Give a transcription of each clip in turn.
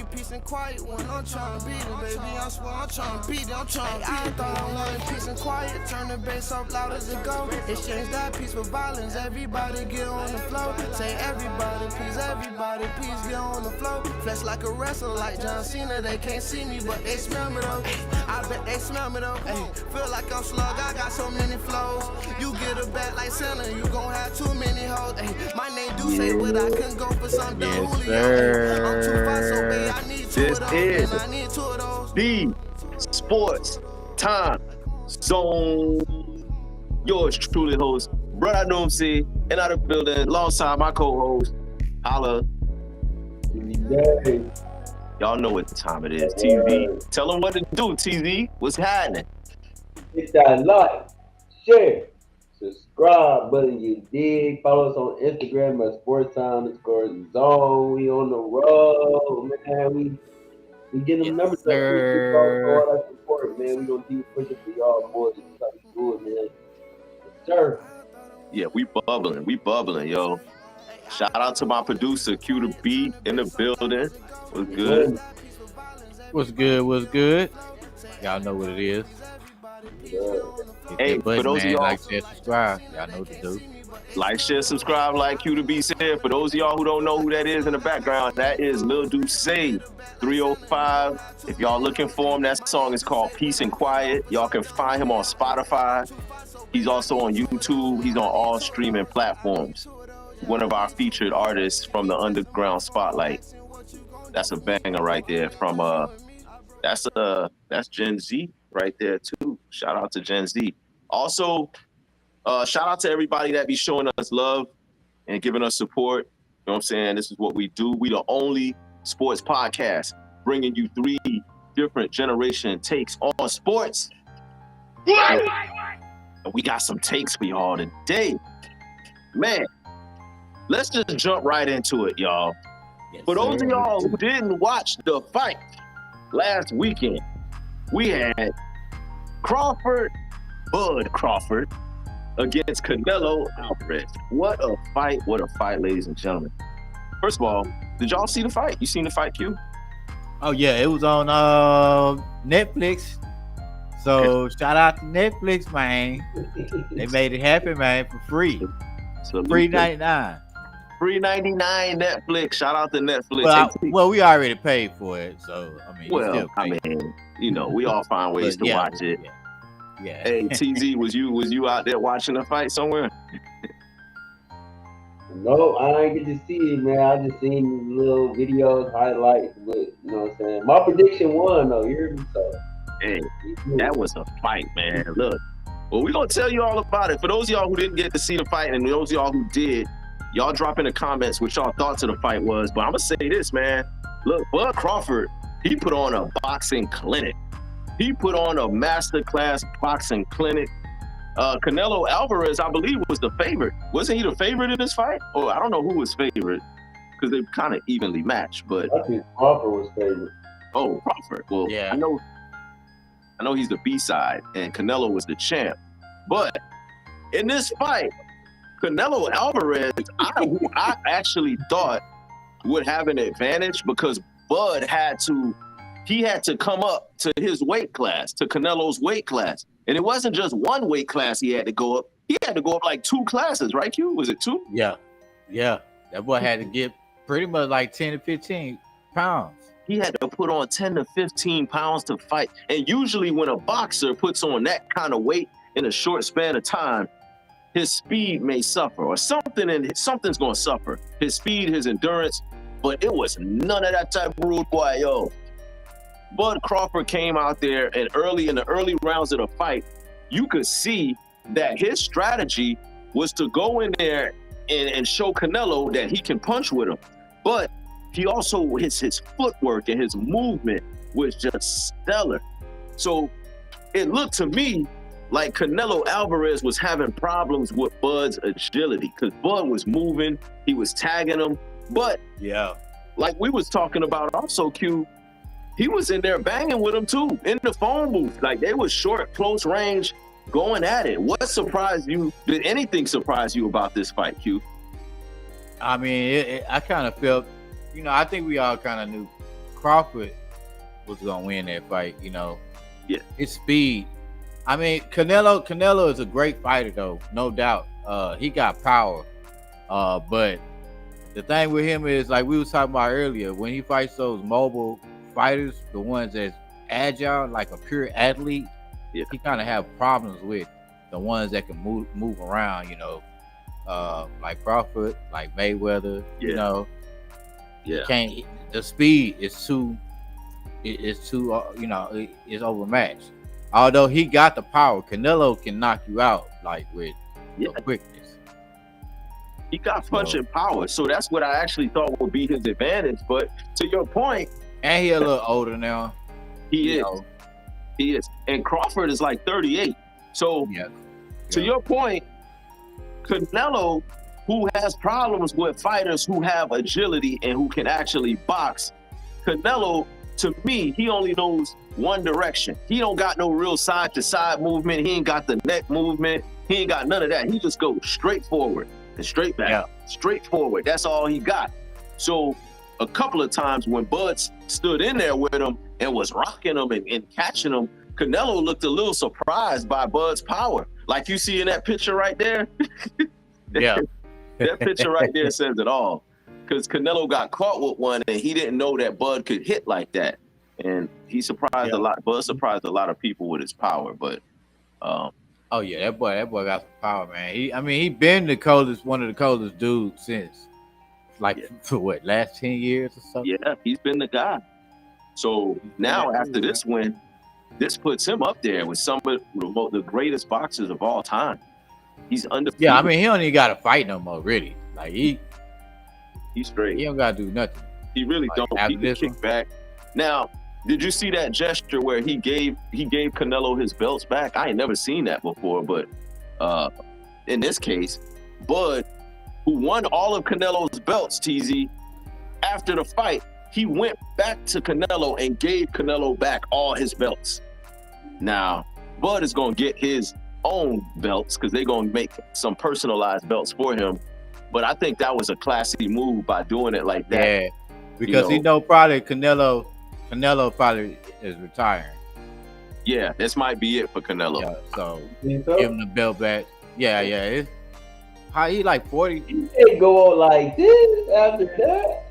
need peace and quiet when I'm trying to beat it, baby. I swear I'm trying to beat it. I'm trying to beat it. I thought I wanted peace and quiet. Turn the bass up loud as it go. Exchange that peace for violence. Everybody get on the floor. Say everybody, please, get on the floor. Flesh like a wrestler, like John Cena. They can't see me, but they smell me though. I bet they smell me though. Ay, feel like I'm slug. I got so many flows. You get a bat like Santa. You gon' have too many hoes. Ay, my name do say, but I couldn't go for some dumb Julio. I'm too fast, so babe, I need two of those. I need two of those. The Sports Time Zone. Yours truly, host Brother Noomsy, and out of the building, alongside my co-host, Holla. Y'all know what time it is. TV. Tell them what to do, TV. What's happening? Hit that like, share, subscribe, brother. You dig? Follow us on Instagram at SportsTime_Zone. We on the road, man. We getting them numbers up. All that support, man. We gonna keep pushing for y'all, boys. That's how we do it, man. Yes, sir. Yeah, we bubbling, yo. Shout out to my producer, Q the Beat, in the building. What's good? Y'all know what it is. Hey, for those of y'all, like, share, subscribe. Y'all know what to do. Like, share, subscribe, like Q the Beat said. For those of y'all who don't know who that is in the background, that is Lil Duce 305. If y'all looking for him, that song is called Peace and Quiet. Y'all can find him on Spotify. He's also on YouTube. He's on all streaming platforms. One of our featured artists from the Underground Spotlight. That's a banger right there from that's Gen Z right there too. Shout out to Gen Z. Also, shout out to everybody that be showing us love and giving us support. You know what I'm saying? This is what we do. We the only sports podcast bringing you 3 different generation takes on sports. And we got some takes for y'all today. Man, let's just jump right into it, y'all. Yes, for those of y'all who didn't watch the fight last weekend, we had Bud Crawford against Canelo Alvarez. What a fight, ladies and gentlemen. First of all, did y'all see the fight? You seen the fight, Q? Oh, yeah, it was on Netflix. So shout out to Netflix, man. They made it happen, man, for free. So free $99. Free $99 Netflix. Shout out to Netflix. Well, we already paid for it, so I mean. We all find ways to watch it. Yeah. Hey, TZ, was you out there watching the fight somewhere? No, I ain't get to see it, man. I just seen little videos, highlights, but you know what I'm saying. My prediction won, though. You hear me? So. Hey, that was a fight, man. Look, well, we're gonna tell you all about it. For those of y'all who didn't get to see the fight, and those of y'all who did, y'all drop in the comments what y'all thoughts of the fight was. But I'm gonna say this, man. Look, Bud Crawford, he put on a boxing clinic. He put on a masterclass boxing clinic. Canelo Alvarez, I believe, was the favorite. Wasn't he the favorite in this fight? Oh, I don't know who was favorite because they kind of evenly matched. But I think Crawford was favorite. Oh, Crawford. Well, yeah. I know he's the B-side, and Canelo was the champ. But in this fight, Canelo Alvarez, I actually thought would have an advantage because Bud had to come up to his weight class, to Canelo's weight class. And it wasn't just one weight class he had to go up. He had to go up like 2 classes, right, Q? Was it 2? Yeah. That boy had to get pretty much like 10 to 15 pounds. He had to put on 10 to 15 pounds to fight. And usually when a boxer puts on that kind of weight in a short span of time, his speed may suffer or something's going to suffer. His speed, his endurance, but it was none of that type of rude boy, yo. Bud Crawford came out there and in the early rounds of the fight, you could see that his strategy was to go in there and show Canelo that he can punch with him. But he also, his footwork and his movement was just stellar. So it looked to me like Canelo Alvarez was having problems with Bud's agility because Bud was moving, he was tagging him. But yeah, like we was talking about also, Q, he was in there banging with him too, in the phone booth. Like they was short, close range, going at it. What surprised you? Did anything surprise you about this fight, Q? I mean, I kind of felt, I think we all kind of knew Crawford was gonna win that fight. You know, Yeah. his speed. I mean, Canelo is a great fighter though, no doubt. He got power. But the thing with him is, like we was talking about earlier, when he fights those mobile fighters, the ones that's agile, like a pure athlete, Yeah. he kind of have problems with the ones that can move around, you know, like Crawford, like Mayweather, Yeah. you know. Yeah. He can't. The speed is too. It's too. You know, it's overmatched. Although he got the power, Canelo can knock you out like with quickness. He got punching power, so that's what I actually thought would be his advantage. But to your point, and he a little older now. He is. And Crawford is like 38. So to your point, Canelo, who has problems with fighters who have agility and who can actually box, Canelo, to me, he only knows one direction. He don't got no real side to side movement. He ain't got the neck movement. He ain't got none of that. He just goes straight forward and straight back, straight forward. That's all he got. So a couple of times when Bud stood in there with him and was rocking him and catching him, Canelo looked a little surprised by Bud's power. Like you see in that picture right there. That picture right there says it all. Because Canelo got caught with one and he didn't know that Bud could hit like that. And he surprised a lot. Bud surprised a lot of people with his power, but that boy got some power, man. He been one of the coldest dudes since for what, last 10 years or something? Yeah, he's been the guy. So now after this win, this puts him up there with some of the greatest boxers of all time. He's undefeated. Yeah, he don't even got to fight no more, really. Like he's straight. He don't got to do nothing. He really don't. He can kick back. Now, did you see that gesture where he gave Canelo his belts back? I ain't never seen that before, but in this case, Bud, who won all of Canelo's belts, TZ, after the fight, he went back to Canelo and gave Canelo back all his belts. Now, Bud is going to get his own belts because they're going to make some personalized belts for him. But I think that was a classy move by doing it like that. Yeah, because he know probably Canelo probably is retiring. Yeah, this might be it for Canelo. Yeah, so give him the belt back. Yeah. How he like 40? You can't go on like this after that.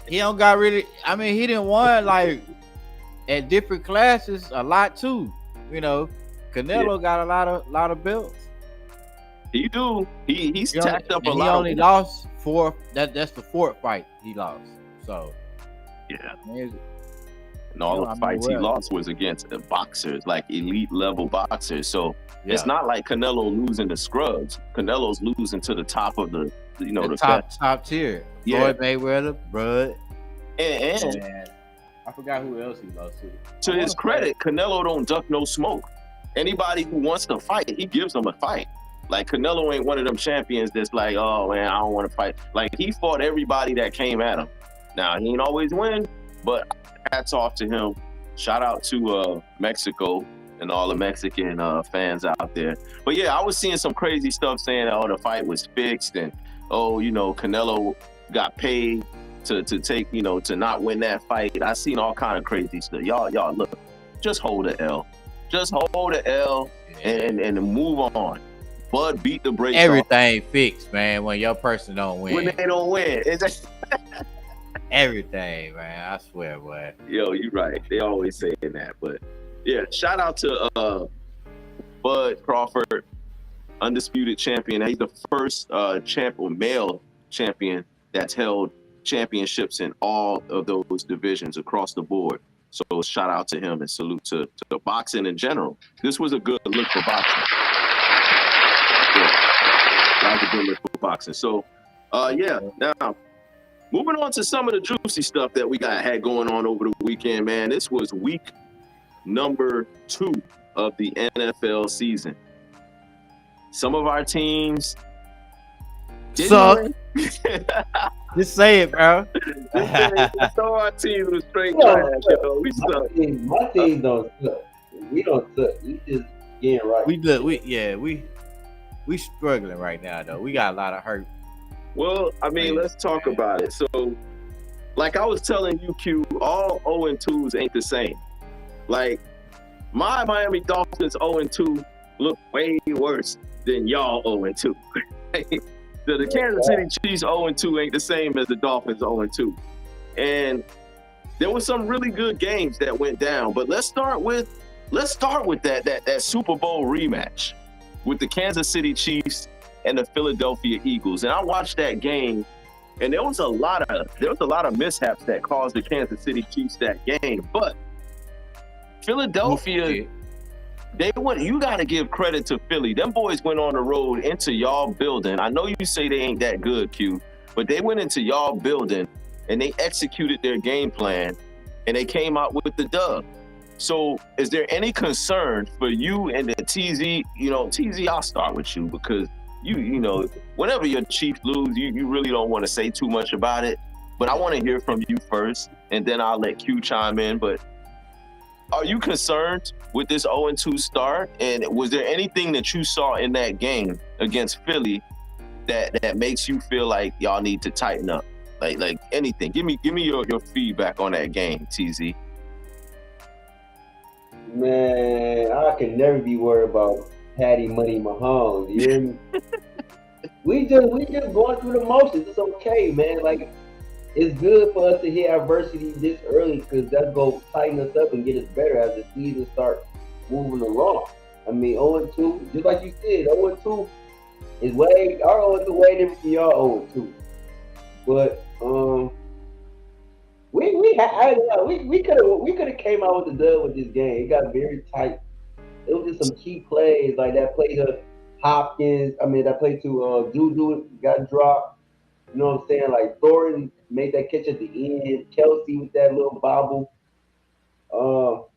He don't got really. He didn't won like at different classes a lot too. You know, Canelo got a lot of belts. He do. He's tacked up a lot. He only lost 4. That's the 4th fight he lost. So and all the fights he lost was against the boxers, like elite level boxers. So it's not like Canelo losing to scrubs. Canelo's losing to the top of the top tier. Floyd Mayweather, Bud, and I forgot who else he lost to. To his credit, Canelo don't duck no smoke. Anybody who wants to fight, he gives them a fight. Like Canelo ain't one of them champions that's like, oh man, I don't want to fight. Like he fought everybody that came at him. Now he ain't always win, but hats off to him. Shout out to Mexico and all the Mexican fans out there. But yeah, I was seeing some crazy stuff saying, oh, the fight was fixed and Canelo got paid to take, to not win that fight. I seen all kind of crazy stuff. Y'all look, just hold the L. Just hold the L and move on. Bud beat the brakes. Everything fixed, man, when your person don't win. When they don't win. Everything, man. I swear, boy. Yo, you're right. They always saying that. But yeah, shout out to Bud Crawford, undisputed champion. He's the first male champion that's held championships in all of those divisions across the board. So shout out to him and salute to boxing in general. This was a good look for boxing. That was a good look for boxing. So now moving on to some of the juicy stuff that we had going on over the weekend, man. This was week number 2 of the NFL season. Some of our teams suck. Just say it, bro. Some of our teams was straight trash. We suck. My team don't suck. We don't suck. We just getting right. We struggling right now though. We got a lot of hurt. Well, let's talk about it. So like I was telling you, Q, all 0-2s ain't the same. Like, my Miami Dolphins 0-2 look way worse than y'all 0-2. The Kansas City Chiefs 0-2 ain't the same as the Dolphins 0-2. And there were some really good games that went down. But let's start with that Super Bowl rematch with the Kansas City Chiefs and the Philadelphia Eagles. And I watched that game, and there was a lot of mishaps that caused the Kansas City Chiefs that game. But Philadelphia, you got to give credit to Philly. Them boys went on the road into y'all building. I know you say they ain't that good, Q, but they went into y'all building and they executed their game plan and they came out with the dub. So is there any concern for you and the TZ? You know, TZ, I'll start with you because you know, whenever your Chiefs lose, you really don't want to say too much about it. But I want to hear from you first, and then I'll let Q chime in. But are you concerned with this 0-2 start? And was there anything that you saw in that game against Philly that makes you feel like y'all need to tighten up? Like anything. Give me your feedback on that game, TZ. Man, I can never be worried about Patty Money Mahomes. You hear me? we just going through the motions. It's okay, man. Like, it's good for us to hit adversity this early because that's going to tighten us up and get us better as the season starts moving along. I mean, 0-2, just like you said, 0-2 is our 0-2 way different from y'all 0-2. But we could have came out with the dub with this game. It got very tight. It was just some key plays like that play to Hopkins. I mean, that play to Juju got dropped. You know what I'm saying? Like Thornton made that catch at the end. Kelsey with that little bobble.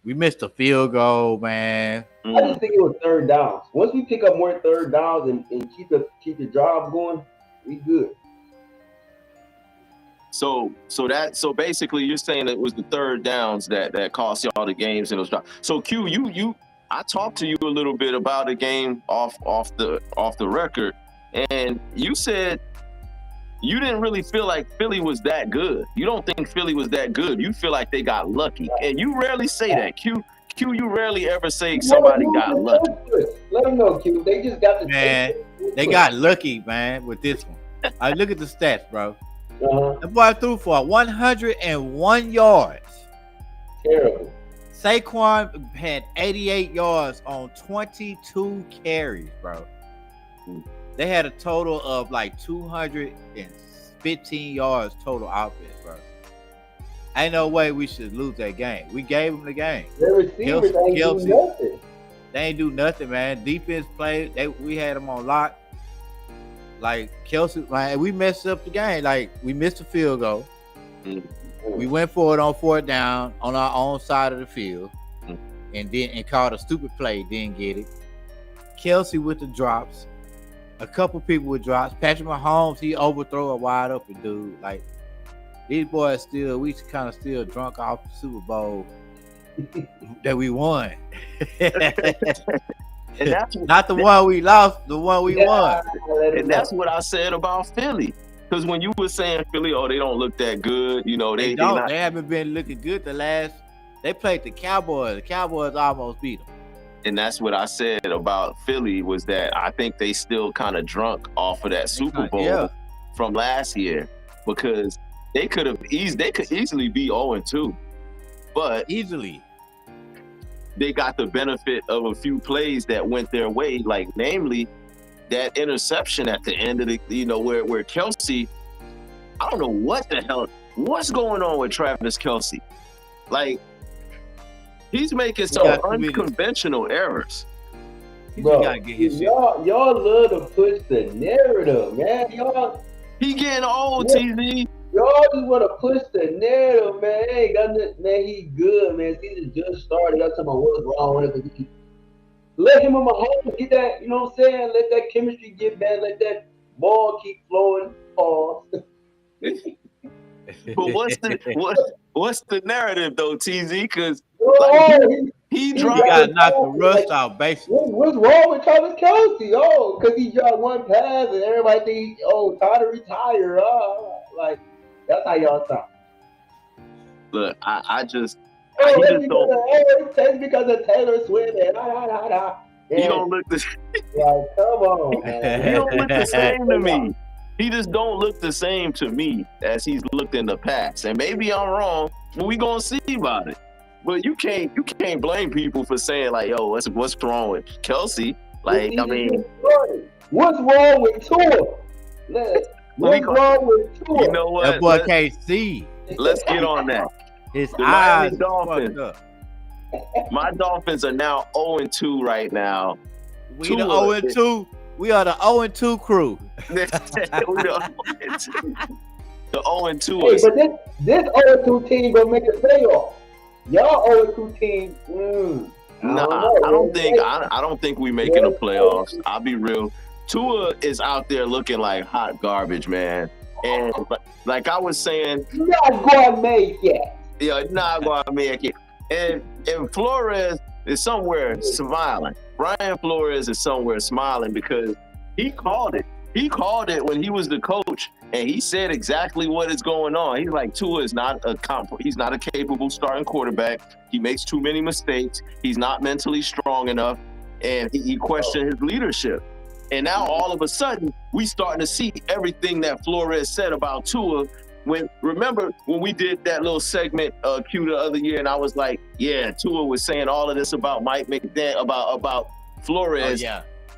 We missed a field goal, man. I just think it was third downs. Once we pick up more third downs and keep the drive going, we good. So basically you're saying it was the third downs that cost y'all the games in those drives. So Q, I talked to you a little bit about the game off the record, and you said you didn't really feel like Philly was that good. You don't think Philly was that good. You feel like they got lucky. And you rarely say that. Q, you rarely ever say somebody got lucky. Let them know, Q. They just got the man. They got lucky, man, with this one. I look at the stats, bro. The boy threw for 101 yards. Terrible. Saquon had 88 yards on 22 carries, bro. They had a total of like 215 yards total offense, bro. Ain't no way we should lose that game. We gave them the game. Their receivers ain't do nothing. They ain't do nothing, man. Defense played. We had them on lock. Like Kelsey, man, we messed up the game. Like we missed a field goal. We went for it on fourth down on our own side of the field, and called a stupid play. Didn't get it. Kelsey with the drops. A couple people with drops. Patrick Mahomes, he overthrow a wide open dude. Like these boys we kind of still drunk off the Super Bowl that we won. And that's not the one we lost, the one we won. And that's what I said about Philly. Because when you were saying Philly, they don't look that good. You know, they haven't been looking good they played the Cowboys. The Cowboys almost beat them. And that's what I said about Philly was that I think they still kind of drunk off of that Super Bowl from last year because they could easily be 0-2, but easily they got the benefit of a few plays that went their way, like namely that interception at the end of the, where Kelsey, I don't know what's going on with Travis Kelsey, like. He's making some unconventional errors. Bro, y'all love to push the narrative, man. He getting old, TZ. Y'all just want to push the narrative, man. Ain't got nothing, man. He good, man. Season just started. Y'all talking about what's wrong with him. Let him and Mahomes get that, you know what I'm saying? Let that chemistry get back. Let that ball keep flowing. Pause. But what's the narrative though, TZ? Because he got to knock the rust out, basically. What's wrong with Travis Kelsey? Because he dropped one pass and everybody think, time to retire. Like that's how y'all sound. Look, I just Oh, he it's just don't it's because of Taylor Swift and he And don't look the like, come on, he man. don't look the same to me. He just don't look the same to me as he's looked in the past. And maybe I'm wrong, but we gonna see about it. But you can't blame people for saying like, yo, what's wrong with Kelsey? Like, I mean, What's wrong with Tua? What's wrong with Tua? you know That what? boy can't see. Let's get on that. His The eyes Miami Dolphins. fucked up. My Dolphins are now 0-2 right now. We the 0-2. We are the 0-2 crew. The 0-2. Hey, but this 0-2 team gonna make the playoff. Y'all 0-2 team. I don't think we making the playoffs. I'll be real. Tua is out there looking like hot garbage, man. And like I was saying, not gonna make it. Yeah, not gonna make it. And Flores is somewhere smiling. Brian Flores is somewhere smiling because he called it. He called it when he was the coach, and he said exactly what is going on. He's like, Tua is he's not a capable starting quarterback. He makes too many mistakes. He's not mentally strong enough, and he questioned his leadership. And now all of a sudden, we starting to see everything that Flores said about Tua. Remember when we did that little segment Q the other year, and I was like, yeah, Tua was saying all of this about Mike McDaniel, about Flores,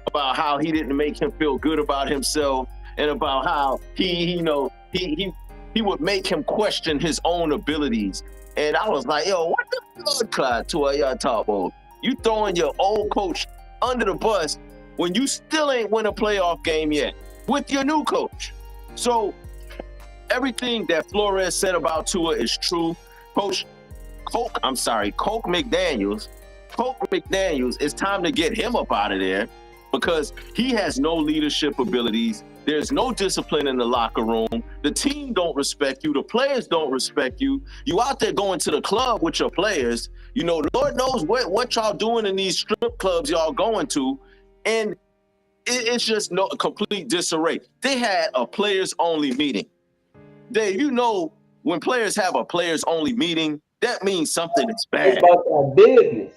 about how he didn't make him feel good about himself, and about how he would make him question his own abilities. And I was like, yo, what the blood clot Tua y'all talk about? You throwing your old coach under the bus when you still ain't win a playoff game yet with your new coach. So everything that Flores said about Tua is true. Coach McDaniels, it's time to get him up out of there because he has no leadership abilities. There's no discipline in the locker room. The team don't respect you. The players don't respect you. You out there going to the club with your players. You know, Lord knows what y'all doing in these strip clubs y'all going to. And it's just complete disarray. They had a players-only meeting. Dave, you know, when players have a players-only meeting, that means something is bad. It's about that business.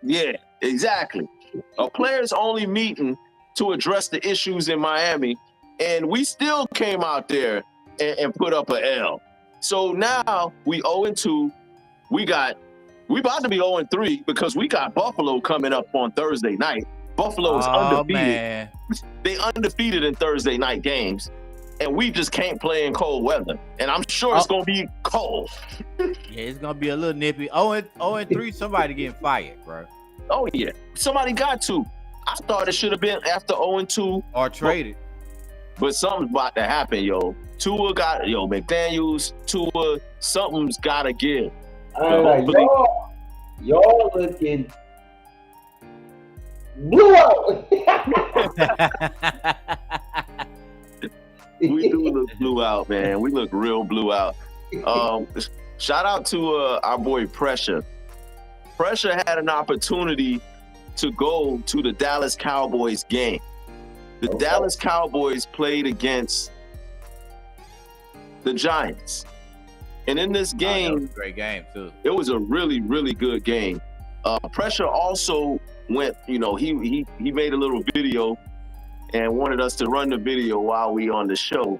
Yeah, exactly. A players-only meeting to address the issues in Miami, and we still came out there and put up an L. So now we 0-2. We about to be 0-3 because we got Buffalo coming up on Thursday night. Buffalo is undefeated. Man. They undefeated in Thursday night games. And we just can't play in cold weather. And I'm sure it's going to be cold. Yeah, it's going to be a little nippy. 0-3, somebody getting fired, bro. Oh, yeah. Somebody got to. I thought it should have been after 0-2. Or traded. But something's about to happen, yo. McDaniels, Tua, something's got to give. Y'all looking blue out. We do look blue out, man. We look real blue out. Shout out to our boy Pressure. Pressure had an opportunity to go to the Dallas Cowboys game. The Dallas Cowboys played against the Giants. And in this game, that was a great game too. It was a really, really good game. Pressure also went, he made a little video and wanted us to run the video while we on the show.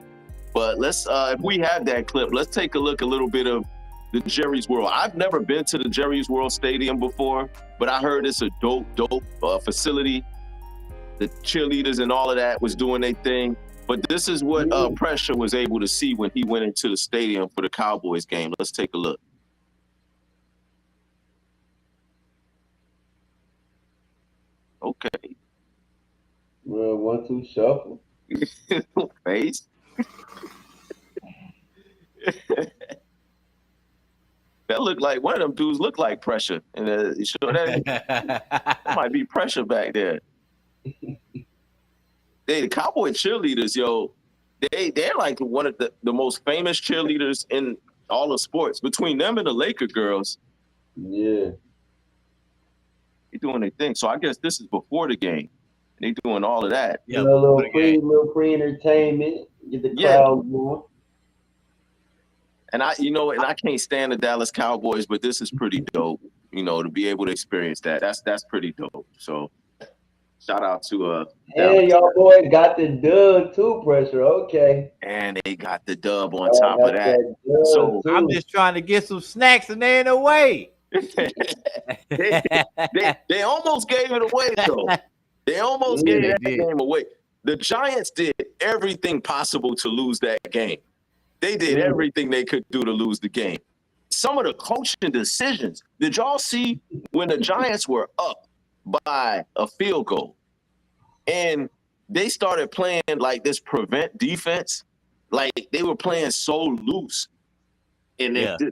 But let's, if we have that clip, let's take a look a little bit of the Jerry's World. I've never been to the Jerry's World Stadium before, but I heard it's a dope facility. The cheerleaders and all of that was doing their thing. But this is what Pressure was able to see when he went into the stadium for the Cowboys game. Let's take a look. Okay. Well, 1-2 shuffle. Face. That looked like one of them dudes looked like Pressure, and that might be Pressure back there. The Cowboy cheerleaders, yo, they're like one of the most famous cheerleaders in all of sports. Between them and the Laker girls, yeah, they're doing their thing. So I guess this is before the game. They doing all of that. Yeah, a little free entertainment, get the crowd going. And I can't stand the Dallas Cowboys, but this is pretty dope. To be able to experience that. That's pretty dope. So shout out to Dallas. And y'all boys got the dub too, pressure. Okay. And they got the dub on top of that. So I'm just trying to get some snacks and they're in the way. they almost gave it away though. They almost gave that game away. The Giants did everything possible to lose that game. They did everything they could do to lose the game. Some of the coaching decisions. Did y'all see when the Giants were up by a field goal and they started playing like this prevent defense? Like they were playing so loose. And the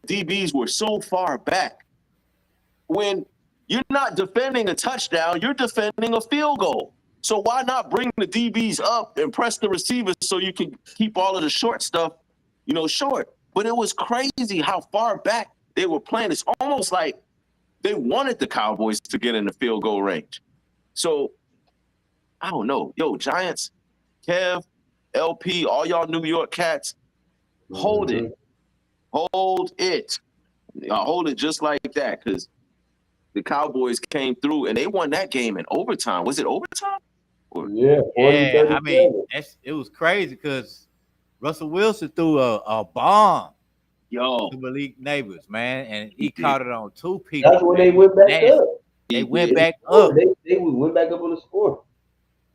DBs were so far back. When you're not defending a touchdown, you're defending a field goal. So why not bring the DBs up and press the receivers so you can keep all of the short stuff, short? But it was crazy how far back they were playing. It's almost like they wanted the Cowboys to get in the field goal range. So I don't know. Yo, Giants, Kev, LP, all y'all New York cats, hold it. Hold it. Hold it just like that, because the Cowboys came through and they won that game in overtime. Was it overtime? Yeah. I mean, it was crazy because Russell Wilson threw a bomb to Malik Neighbors, man, and he caught it on two people. That's when they went back up. They went back up. They went back up on the score.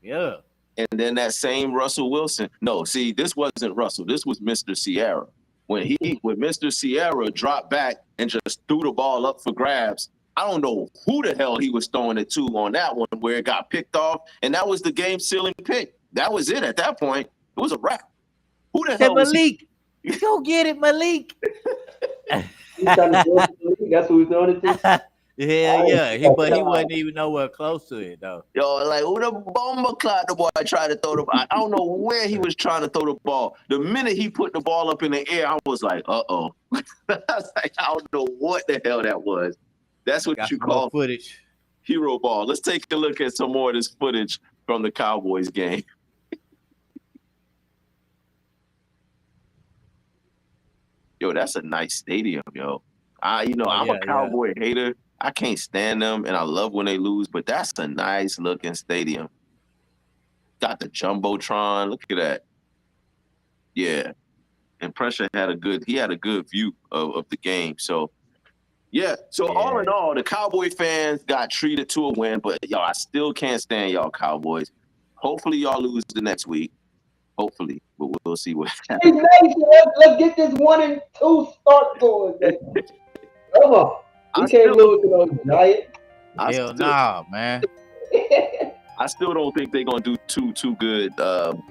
Yeah. And then that same Russell Wilson. No, see, this wasn't Russell. This was Mr. Sierra. When Mr. Sierra dropped back and just threw the ball up for grabs, I don't know who the hell he was throwing it to on that one where it got picked off, and that was the game-sealing pick. That was it at that point. It was a wrap. Who the hell was Malik? Go get it, Malik. That's who he throwing it to? Yeah. But he wasn't even nowhere close to it, though. Yo, like, who the bomber clock the boy tried to throw the ball? I don't know where he was trying to throw the ball. The minute he put the ball up in the air, I was like, uh-oh. I was like, I don't know what the hell that was. That's what you call footage. Hero ball. Let's take a look at some more of this footage from the Cowboys game. Yo, that's a nice stadium, yo. I'm a Cowboy hater. I can't stand them, and I love when they lose, but that's a nice looking stadium. Got the Jumbotron. Look at that. Yeah. And Pressure had a good view of the game. So all in all, the Cowboy fans got treated to a win, but y'all, I still can't stand y'all Cowboys. Hopefully y'all lose the next week. Hopefully, but we'll see what happens. Let's get this 1-2 start going. Come on. We can't lose to those Giants. Hell nah, man. I still don't think they're gonna do too good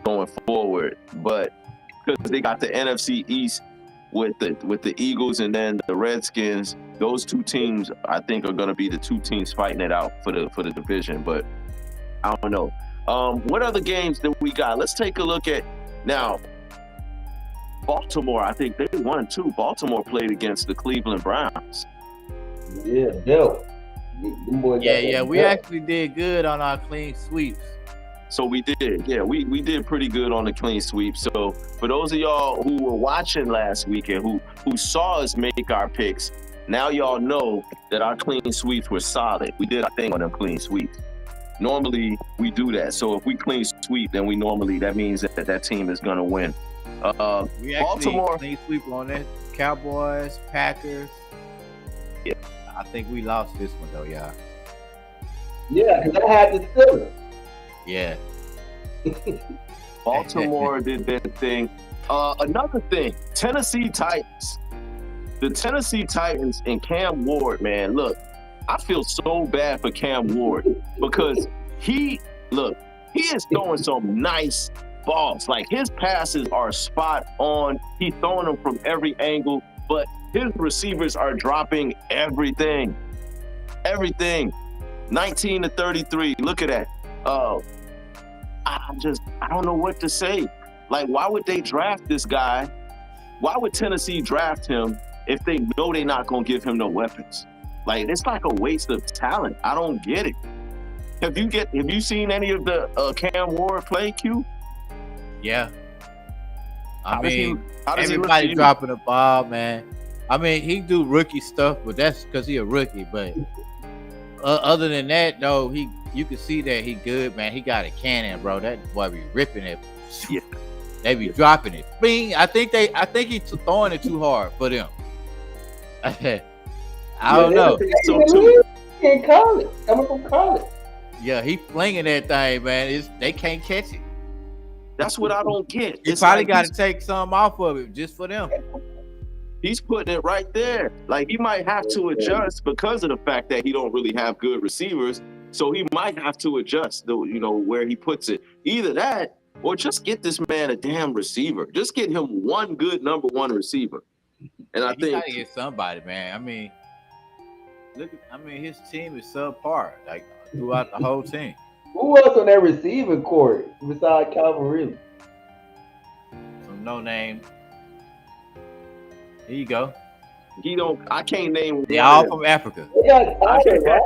going forward, but because they got the NFC East with the Eagles and then the Redskins, those two teams I think are gonna be the two teams fighting it out for the division. But I don't know. What other games that we got? Let's take a look at now. Baltimore, I think they won too. Baltimore played against the Cleveland Browns. Yeah, dope. We actually did good on our clean sweeps. So we did. Yeah, we did pretty good on the clean sweep. So for those of y'all who were watching last weekend, who saw us make our picks, now y'all know that our clean sweeps were solid. We did our thing on them clean sweeps. Normally we do that. So if we clean sweep, then that means that team is gonna win. We actually Baltimore clean sweep on it. Cowboys, Packers. Yeah. I think we lost this one though, y'all. Yeah, because I had the Steelers. Yeah. Baltimore did their thing. Another thing, Tennessee Titans. The Tennessee Titans and Cam Ward, man, look, I feel so bad for Cam Ward because he is throwing some nice balls. Like his passes are spot on. He's throwing them from every angle, but his receivers are dropping everything. 19 to 33. Look at that. I don't know what to say. Like, why would they draft this guy? Why would Tennessee draft him if they know they're not going to give him no weapons? Like, it's like a waste of talent. I don't get it. Have you seen any of the Cam Ward play, Q? Yeah. I mean, how does he look to everybody you? dropping the ball, man. I mean, he do rookie stuff, but that's because he a rookie. But other than that, though, you can see that he good, man. He got a cannon, bro. That boy be ripping it. Yeah. They be dropping it. Bing. I think he's throwing it too hard for them. I don't know. So too. In college, coming from college. Yeah, he flinging that thing, man. They can't catch it. That's what I don't get. You It's probably like got to take some off of it just for them. he's putting it right there. Like he might have to adjust because of the fact that he don't really have good receivers. So he might have to adjust where he puts it. Either that or just get this man a damn receiver. Just get him one good number one receiver. And I think gotta get somebody, man. I mean, his team is subpar, like throughout the whole team. Who else on that receiving court besides Calvin Ridley? Some no name. Here you go. I can't name They all from Africa. They got Tyler, right?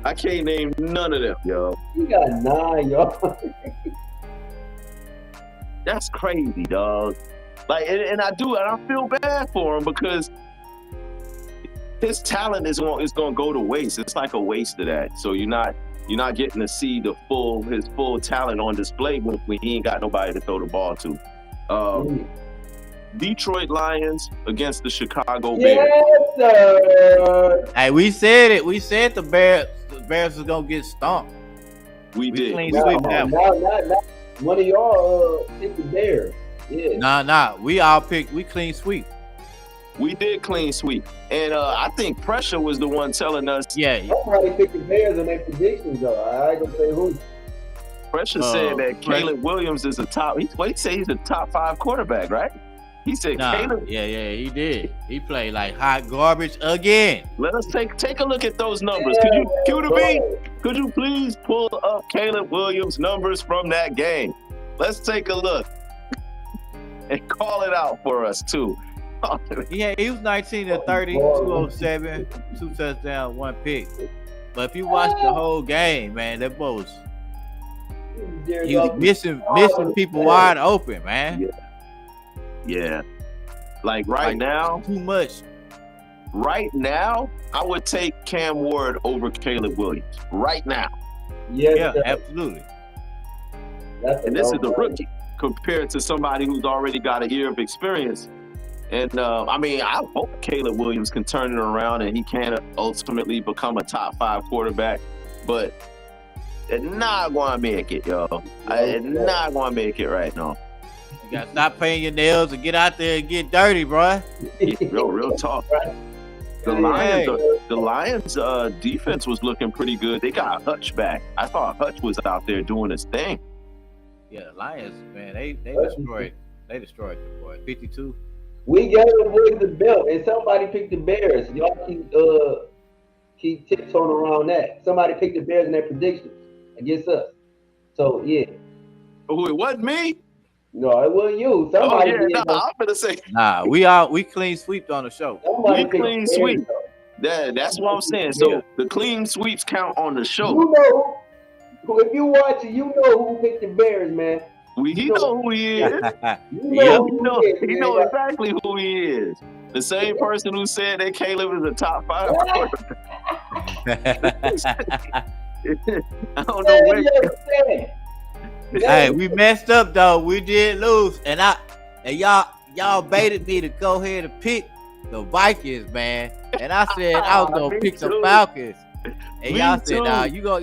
I can't name none of them, yo. He got 9 yards. That's crazy, dog. Like, and I feel bad for him because his talent is going to go to waste. It's like a waste of that. So you're not getting to see his full talent on display when he ain't got nobody to throw the ball to. Detroit Lions against the Chicago Bears. Yes, sir. Hey, we said it. We said the Bears was gonna get stomped. We did. Clean sweep that one. Now, one of y'all picked the Bears. Yeah. Nah. We all picked. We clean sweep. We did clean sweep. And I think Pressure was the one telling us. Yeah. Somebody picked the Bears on their predictions, though. I ain't gonna say who. Pressure said that Caleb Williams is a top. He said he's a top 5 quarterback, right? He said Caleb. Yeah, he did. He played like hot garbage again. Let us take a look at those numbers. Could you please pull up Caleb Williams' numbers from that game? Let's take a look and call it out for us too. Yeah, he was 19 to 30, 207, 2 touchdowns, 1 pick. But if you watch the whole game, man, that boy he was missing people wide open, man. Yeah. Like now, too much. Right now, I would take Cam Ward over Caleb Williams. Right now. Yeah, absolutely. And this is a rookie compared to somebody who's already got a year of experience. And I hope Caleb Williams can turn it around and he can ultimately become a top 5 quarterback. But it's not going to make it, yo. It's not going to make it right now. You got to stop painting your nails and get out there and get dirty, bro. Real talk. The Lions defense was looking pretty good. They got Hutch back. I thought Hutch was out there doing his thing. Yeah, the Lions, man, they destroyed the boy. 52. We gave the boys the belt, and somebody picked the Bears. Y'all keep tiptoeing around that. Somebody picked the Bears in their predictions against us. So yeah. Oh, it wasn't me. No, it wasn't you. Somebody did. I'm gonna say. Nah, we clean sweeped on the show. Somebody we clean sweep. That's what I'm saying. So the clean sweeps count on the show. You know, if you watch it, you know who picked the Bears, man. He know who he is. He know exactly who he is. The same person who said that Caleb is a top 5 quarterback. I don't know where. Hey, we messed up though. We did lose, and y'all baited me to go ahead and pick the Vikings, man. And I said I was gonna pick the Falcons, and y'all said, "Nah, you go."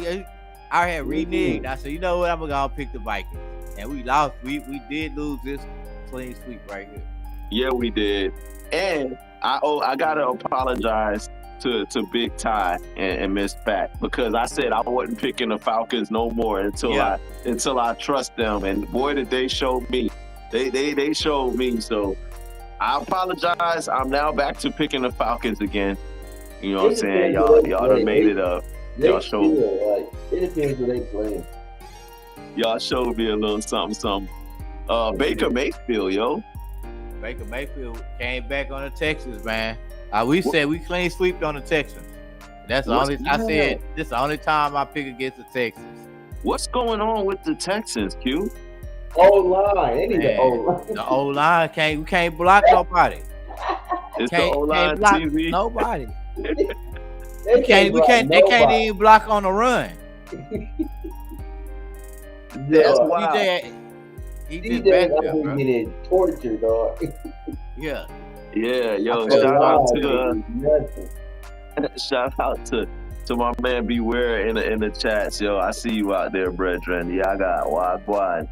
I had reneged. I said, "You know what? I'm gonna pick the Vikings," and we lost. We did lose this clean sweep right here. Yeah, we did, and I gotta apologize to Big Ty and Miss Pat because I said I wasn't picking the Falcons no more until I trust them, and boy did they show me. They showed me. So I apologize. I'm now back to picking the Falcons again. You know what I'm saying? Y'all done made it up. Y'all showed me. It depends who they playing. Y'all showed me a little something. Baker Mayfield, yo. Baker Mayfield came back on the Texans, man. We said we clean sweeped on the Texans. That's the only. I said this is the only time I pick against the Texans. What's going on with the Texans, Q? O-line. They need the Man, O-line. the O-line can't block nobody. It's the Can't O-line block TV. nobody. They can't block They can't nobody. even block on the run. That's Dog. wild. He just DJ back out there, here bro. getting tortured, dog. Yeah. Yeah, yo, I feel shout out O-line to is nothing. shout out to my man Beware in the chats, yo. I see you out there, brethren. Yeah, I got wide.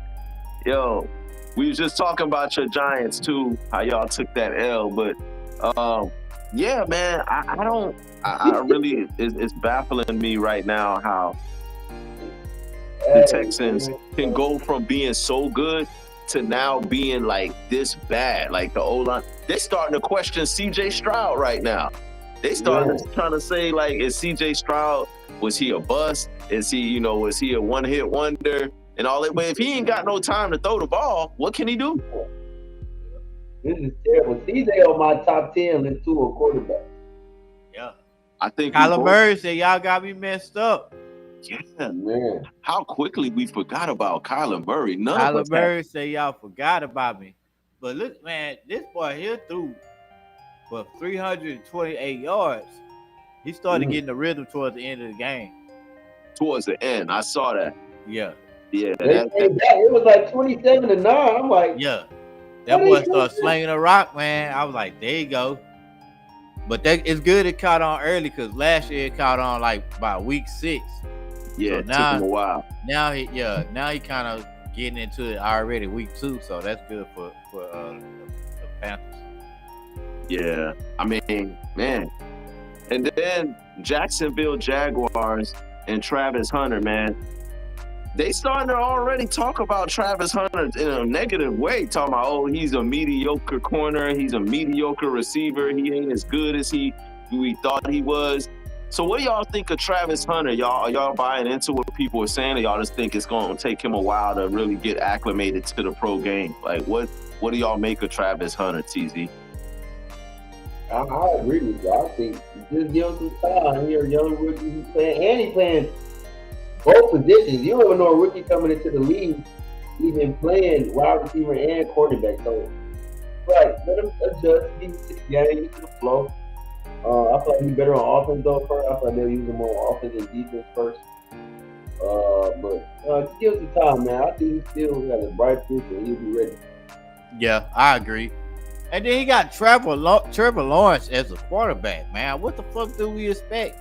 Yo, we was just talking about your Giants too, how y'all took that L, but yeah, man, I really it's baffling me right now how the Texans can go from being so good to now being like this bad. Like the O-line, they're starting to question CJ Stroud right now. They started trying to say, like, is CJ Stroud, was he a bust? Was he a one-hit wonder and all that? But if he ain't got no time to throw the ball, what can he do? This is terrible. CJ on my top 10 list too, a quarterback. Yeah. I think Kyler Murray said, y'all got me messed up. Yeah, Man. how quickly we forgot about Kyler Murray. None of us Kyler Murray said, y'all forgot about me. But look, man, this boy here threw for 328 yards. He started getting the rhythm towards the end of the game. towards the end. I saw that. Yeah. Yeah, They came back. It was like 27-9. I'm like, Yeah. That boy started slinging a rock, man. I was like, there you go. But it's good it caught on early because last year it caught on like by week 6. yeah, So it now- took him a while. Now he kind of getting into it already week 2, so that's good for the Panthers. Yeah, I mean, man. And then Jacksonville Jaguars and Travis Hunter, man. They starting to already talk about Travis Hunter in a negative way, talking about, oh, he's a mediocre corner, he's a mediocre receiver, he ain't as good as we thought he was. So what do y'all think of Travis Hunter? Are y'all buying into what people are saying, or y'all just think it's going to take him a while to really get acclimated to the pro game? Like, what do y'all make of Travis Hunter, TZ? I agree with you. I think just give him some time. You're a young rookie who's playing, and he's playing both positions. You don't know a rookie coming into the league, he's been playing wide receiver and quarterback. So, right, let him adjust, get used to the game, get to the flow. I feel like he's better on offense though first. I feel like they'll use him more on offense and defense first. But just give him some time, man. I think he still has a bright future and he'll be ready. Yeah, I agree. And then he got Trevor Lawrence as a quarterback, man. What the fuck do we expect?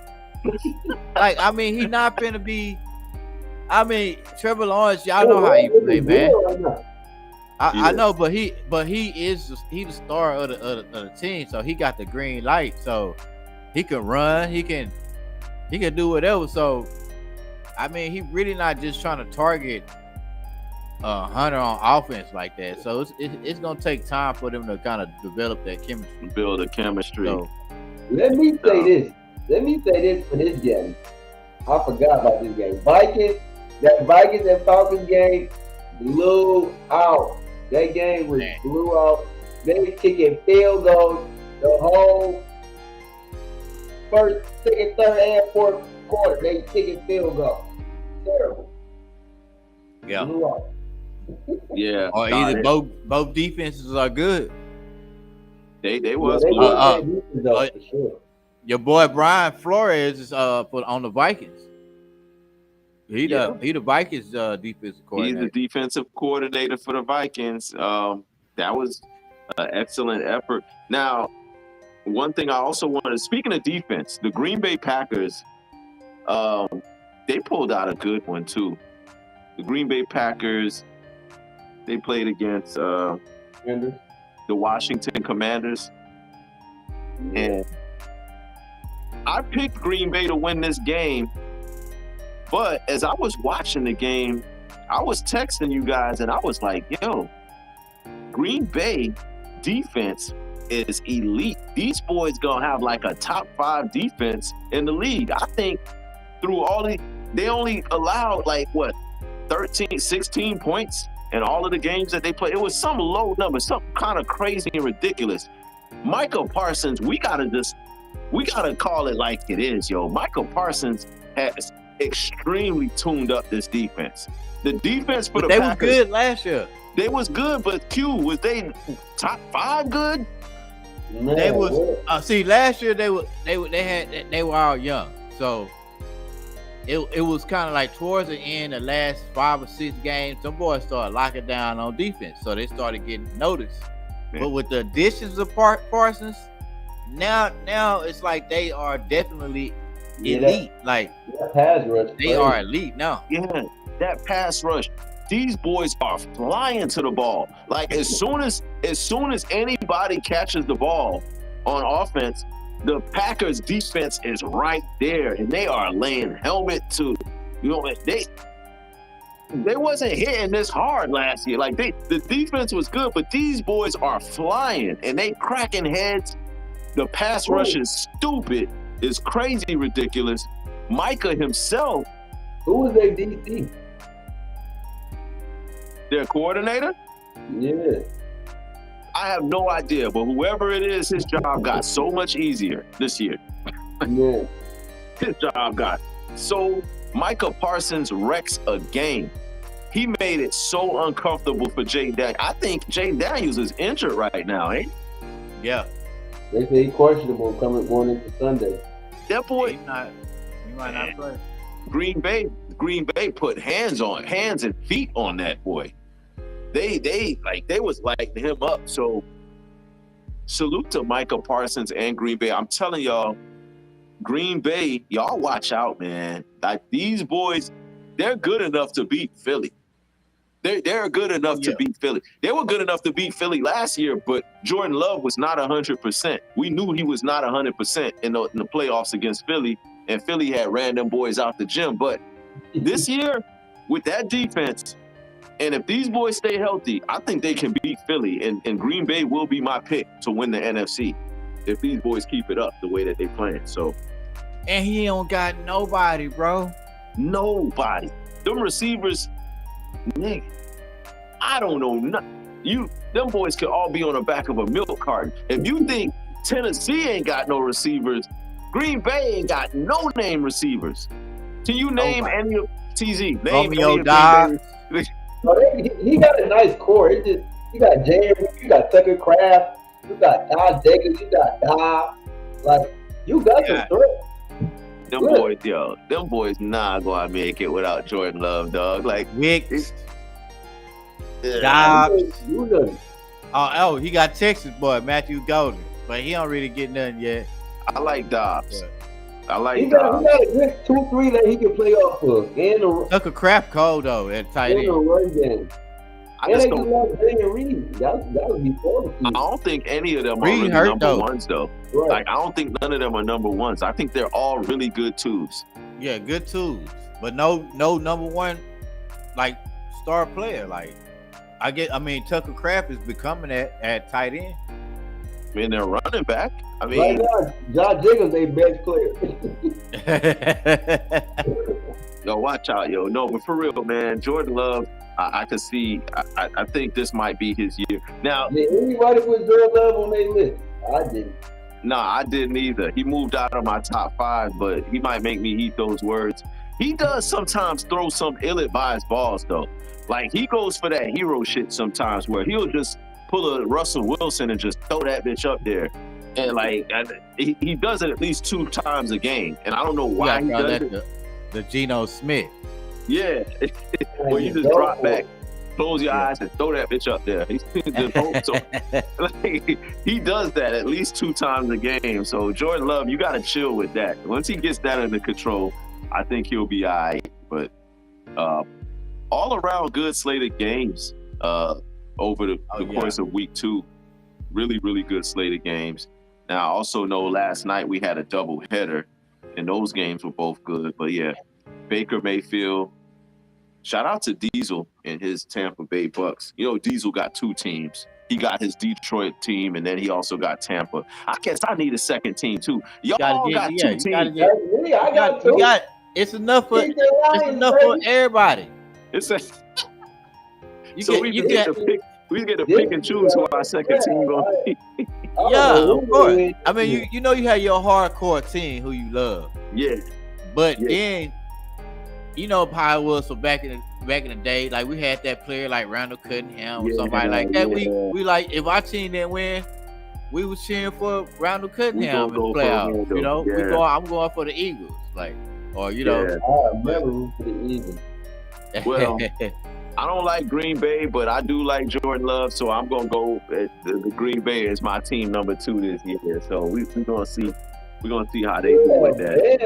Like, I mean, he not finna be. I mean, Trevor Lawrence, y'all know how he play, man. I know, but he is the star of the team, so he got the green light, so he can run, he can do whatever. So, I mean, he really not just trying to target Hunter on offense like that. So it's gonna take time for them to kind of develop that chemistry, Build a chemistry. So, Let me say this. Let me say this for this game. I forgot about this game. Vikings and Falcons game blew out. That game was blew out. They was kicking field goals the whole first, second, third, and fourth quarter. They kicking field goals. Terrible. yeah. Blew out. Yeah. Or either both defenses are good. They Yeah, was they blue. was playing defense, though, for sure. Your boy Brian Flores is on the Vikings. He the Vikings defensive He's coordinator. the defensive coordinator for the Vikings. That was an excellent effort. Now, one thing I also wanted, speaking of defense, the Green Bay Packers, they pulled out a good one too. The Green Bay Packers, they played against the Washington Commanders, and I picked Green Bay to win this game. But as I was watching the game, I was texting you guys and I was like, yo, Green Bay defense is elite. These boys gonna have like a top 5 defense in the league. I think through all they only allowed like 13, 16 points in all of the games that they played. It was some low number, something kind of crazy and ridiculous. Michael Parsons, we gotta call it like it is, yo. Michael Parsons extremely tuned up this defense. The defense for But the they Packers, was good last year. they was good, but was they top 5 good? Man, They was what? see last year they were all young, so it was kind of like towards the end, the last 5 or 6 games, some boys started locking down on defense, so they started getting noticed. Yeah. But with the additions of Parsons, now it's like they are definitely elite. Like That pass rush. they are elite now. Yeah, that pass rush. These boys are flying to the ball. Like as soon as anybody catches the ball on offense, the Packers defense is right there, and they are laying helmet to, they wasn't hitting this hard last year. Like the defense was good, but these boys are flying and they cracking heads. The pass rush is stupid. It's crazy ridiculous. Micah himself, Who was their DC? their coordinator, Yeah. I have no idea, but whoever it is, his job got so much easier this year. Yeah. His job got so. Micah Parsons wrecks a game. He made it so uncomfortable for Jay Daniels. I think Jay Daniels is injured right now, eh? Yeah, They say he's questionable going into Sunday. That boy, he might not play. Green Bay put hands and feet on that boy. They was lighting him up. So salute to Micah Parsons and Green Bay. I'm telling y'all, Green Bay, y'all watch out, man. Like these boys, they're good enough to beat Philly. They're good enough to beat Philly. They were good enough to beat Philly last year, but Jordan Love was not 100%. We knew he was not 100% in the playoffs against Philly, and Philly had ran them boys out the gym. But this year, with that defense, and if these boys stay healthy, I think they can beat Philly, and Green Bay will be my pick to win the NFC if these boys keep it up the way that they playing. So, And he don't got nobody, bro. nobody. Them receivers, nigga, I don't know nothing. Them boys could all be on the back of a milk carton. If you think Tennessee ain't got no receivers, Green Bay ain't got no name receivers. Can you name any of TZ? Name Romeo any of Dobbs. Green Bay? He got a nice core. It's just you got Jerry, you got Tucker Craft, you got Todd Jacobs, you got Dobbs. Like you got some threats. Them boys not gonna make it without Jordan Love, dog. Like Wicks, yeah. Dobbs. You know. Oh, he got Texas boy Matthew Golden, but he don't really get nothing yet. I like Dobbs. Yeah. I like He got Dobbs. a good 2-3 that he can play off of. And the Tucker Craft cold though at tight run end. game. I And just they don't. just love Jay Reed. That would be fun. I don't think any of them are Reed really hurt, number though. ones, though. Right. Like, I don't think none of them are number ones. I think they're all really good twos. Yeah, good tools, but no number one like star player. Like I mean Tucker Craft is becoming at tight end. I mean, they're running back. I mean, Right now, Josh Jacobs their best player. yo, watch out, yo. No, but for real, man, Jordan Love, I could see. I think this might be his year. Now, Did anybody put Jordan Love on their list? I didn't. nah, I didn't either. He moved out of my top 5, but he might make me eat those words. He does sometimes throw some ill-advised balls, though. Like, he goes for that hero shit sometimes where he'll just pull a Russell Wilson and just throw that bitch up there. And, like, he does it at least 2 times a game. And I don't know why he does it. The Geno Smith. Yeah. Where you just drop back, close your eyes, and throw that bitch up there. He just hopes so. Like, he does that at least 2 times a game. So, Jordan Love, you got to chill with that. Once he gets that under control, I think he'll be all right. But all around good slate of games over the course of week 2. Really, really good slate of games. Now, I also know last night we had a double header, and those games were both good. But yeah, Baker Mayfield. Shout out to Diesel and his Tampa Bay Bucks. You know, Diesel got 2 teams. He got his Detroit team, and then he also got Tampa. I guess I need a second team too. Y'all got 2 teams. I got 2. It's enough for everybody. It's a, we you get to pick and choose who our second team gonna be. Yeah, of course. I mean, you know you have your hardcore team who you love. Yeah. But then you know how it was. So back in the day, like we had that player like Randall Cunningham or somebody like that. We like if our team didn't win, we was cheering for Randall Cunningham in the playoffs. You know, I'm going for the Eagles, like, or you know. I never root for the Eagles. Well, I don't like Green Bay, but I do like Jordan Love, so I'm gonna go. The Green Bay is my team number 2 this year. So we're gonna see. We're gonna see how they do with that.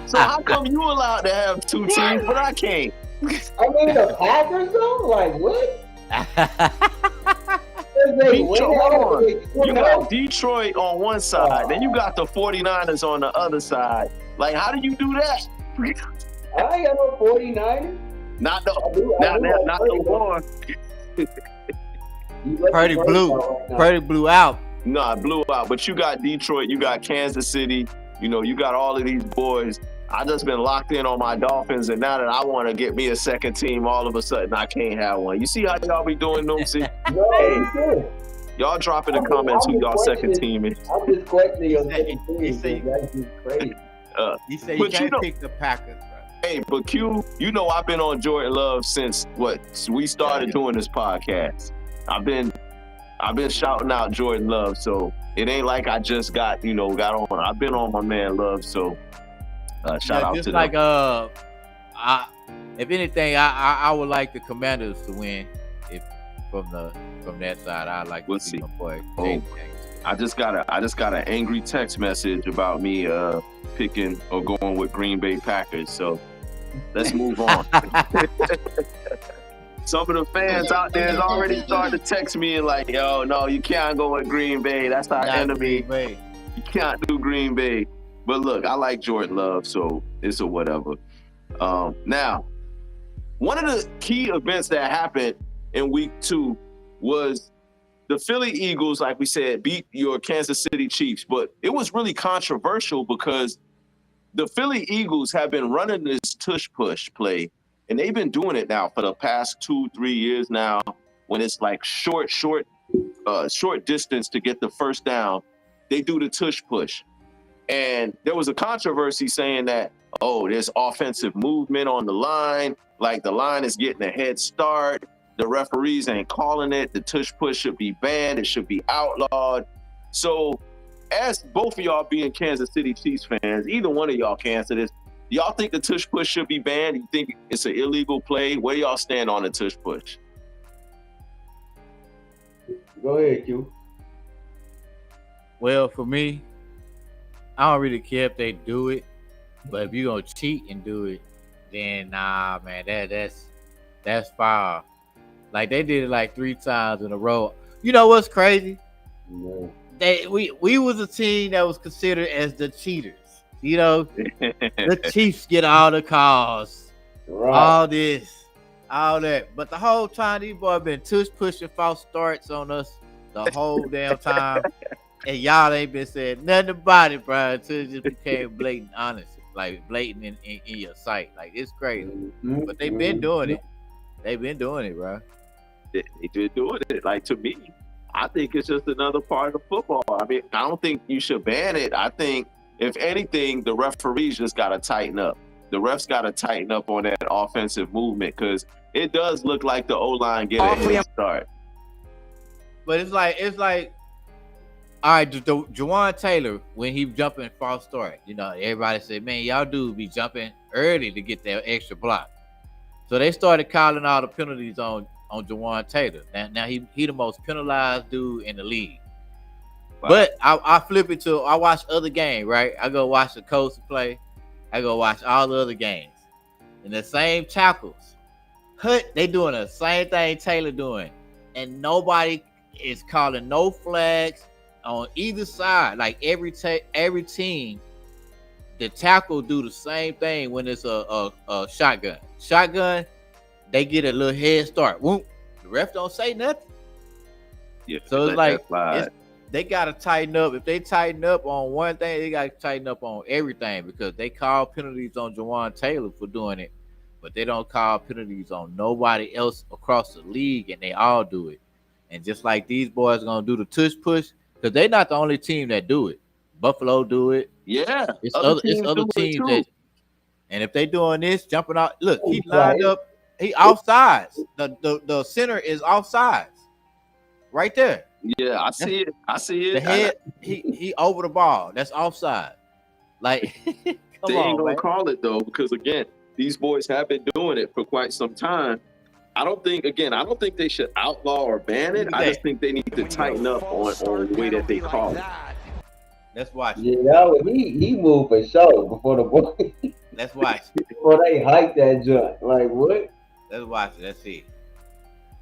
So how come you allowed to have 2 teams, but I can't? I mean, the Packers though, like what? You got Detroit on one side, then you got the 49ers on the other side. Like, how do you do that? I ain't got no 49ers. Not the war. Purdy blew out. No, I blew out. But you got Detroit, you got Kansas City, you know, you got all of these boys. I just been locked in on my Dolphins, and now that I want to get me a second team, all of a sudden I can't have one. You see how y'all be doing, Noomsy? No, y'all drop in the comments who y'all second team is. I'm just questioning your second team. That's just crazy. You say you can't pick the Packers, bro. Hey, but Q, you know I've been on Jordan Love since we started doing this podcast. I've been shouting out Jordan Love, so it ain't like I just got on. I've been on my man Love, so shout out to like them. If anything, I would like the Commanders to win. If from that side, I like to see my boy. I just got an angry text message about me picking or going with Green Bay Packers. So let's move on. Some of the fans out there has already started to text me and like, yo, no, you can't go with Green Bay. That's our enemy. You can't do Green Bay. But look, I like Jordan Love, so it's a whatever. Now, one of the key events that happened in week 2 was the Philly Eagles, like we said, beat your Kansas City Chiefs. But it was really controversial because the Philly Eagles have been running this tush-push play, and they've been doing it now for the past 2-3 years now when it's like short distance to get the first down. They do the tush-push. And there was a controversy saying that, there's offensive movement on the line, like the line is getting a head start. The referees ain't calling it. The tush-push should be banned. It should be outlawed. So as both of y'all being Kansas City Chiefs fans, either one of y'all can answer this. Y'all think the tush-push should be banned? You think it's an illegal play? Where do y'all stand on the tush-push? Go ahead, Q. Well, for me, I don't really care if they do it, but if you're gonna cheat and do it, then nah, man, that's foul. Like they did it like 3 times in a row. You know what's crazy? No. We was a team that was considered as the cheaters. You know, the Chiefs get all the calls, all this, all that. But the whole time these boys been pushing false starts on us the whole damn time. And y'all ain't been saying nothing about it, bro, until it just became blatant honest. Like blatant in your sight. Like it's crazy. But they've been doing it. They've been doing it, bro. They been doing it. Like to me, I think it's just another part of football. I mean, I don't think you should ban it. I think if anything, the referees just gotta tighten up. The refs gotta tighten up on that offensive movement because it does look like the O-line get a head start. But it's like all right, Jawan Taylor, when he jumping false start, you know, everybody said, man, y'all dudes be jumping early to get that extra block. So they started calling all the penalties on Jawan Taylor. Now he the most penalized dude in the league. Wow. But I flip it to, I watch other games, right? I go watch the Colts play. I go watch all the other games. And the same tackles. They doing the same thing Taylor doing. And nobody is calling no flags on either side. Like every team, the tackle do the same thing when it's a shotgun. Shotgun, they get a little head start. Whoop, the ref don't say nothing. Yeah, so it's like they gotta tighten up. If they tighten up on one thing, they gotta tighten up on everything because they call penalties on Jawan Taylor for doing it, but they don't call penalties on nobody else across the league, and they all do it. And just like these boys gonna do the tush push, because they're not the only team that do it. Buffalo do it. Yeah, It's other other teams do it teams too. that, and if they doing this, jumping out, look, he Right. lined up, he offsides. The center is offsides, right there. Yeah, I That's see it. I see the it. head. He over the ball. That's offside. Like, come They ain't on, gonna man. call it though, because again, these boys have been doing it for quite some time. I don't think they should outlaw or ban it. Look at I just that. think they need to tighten up on the way that they call it. Let's watch it. Yeah, that was, he moved for sure before the boy Let's watch it. before they hiked that joint. Like what? Let's watch it. Let's see.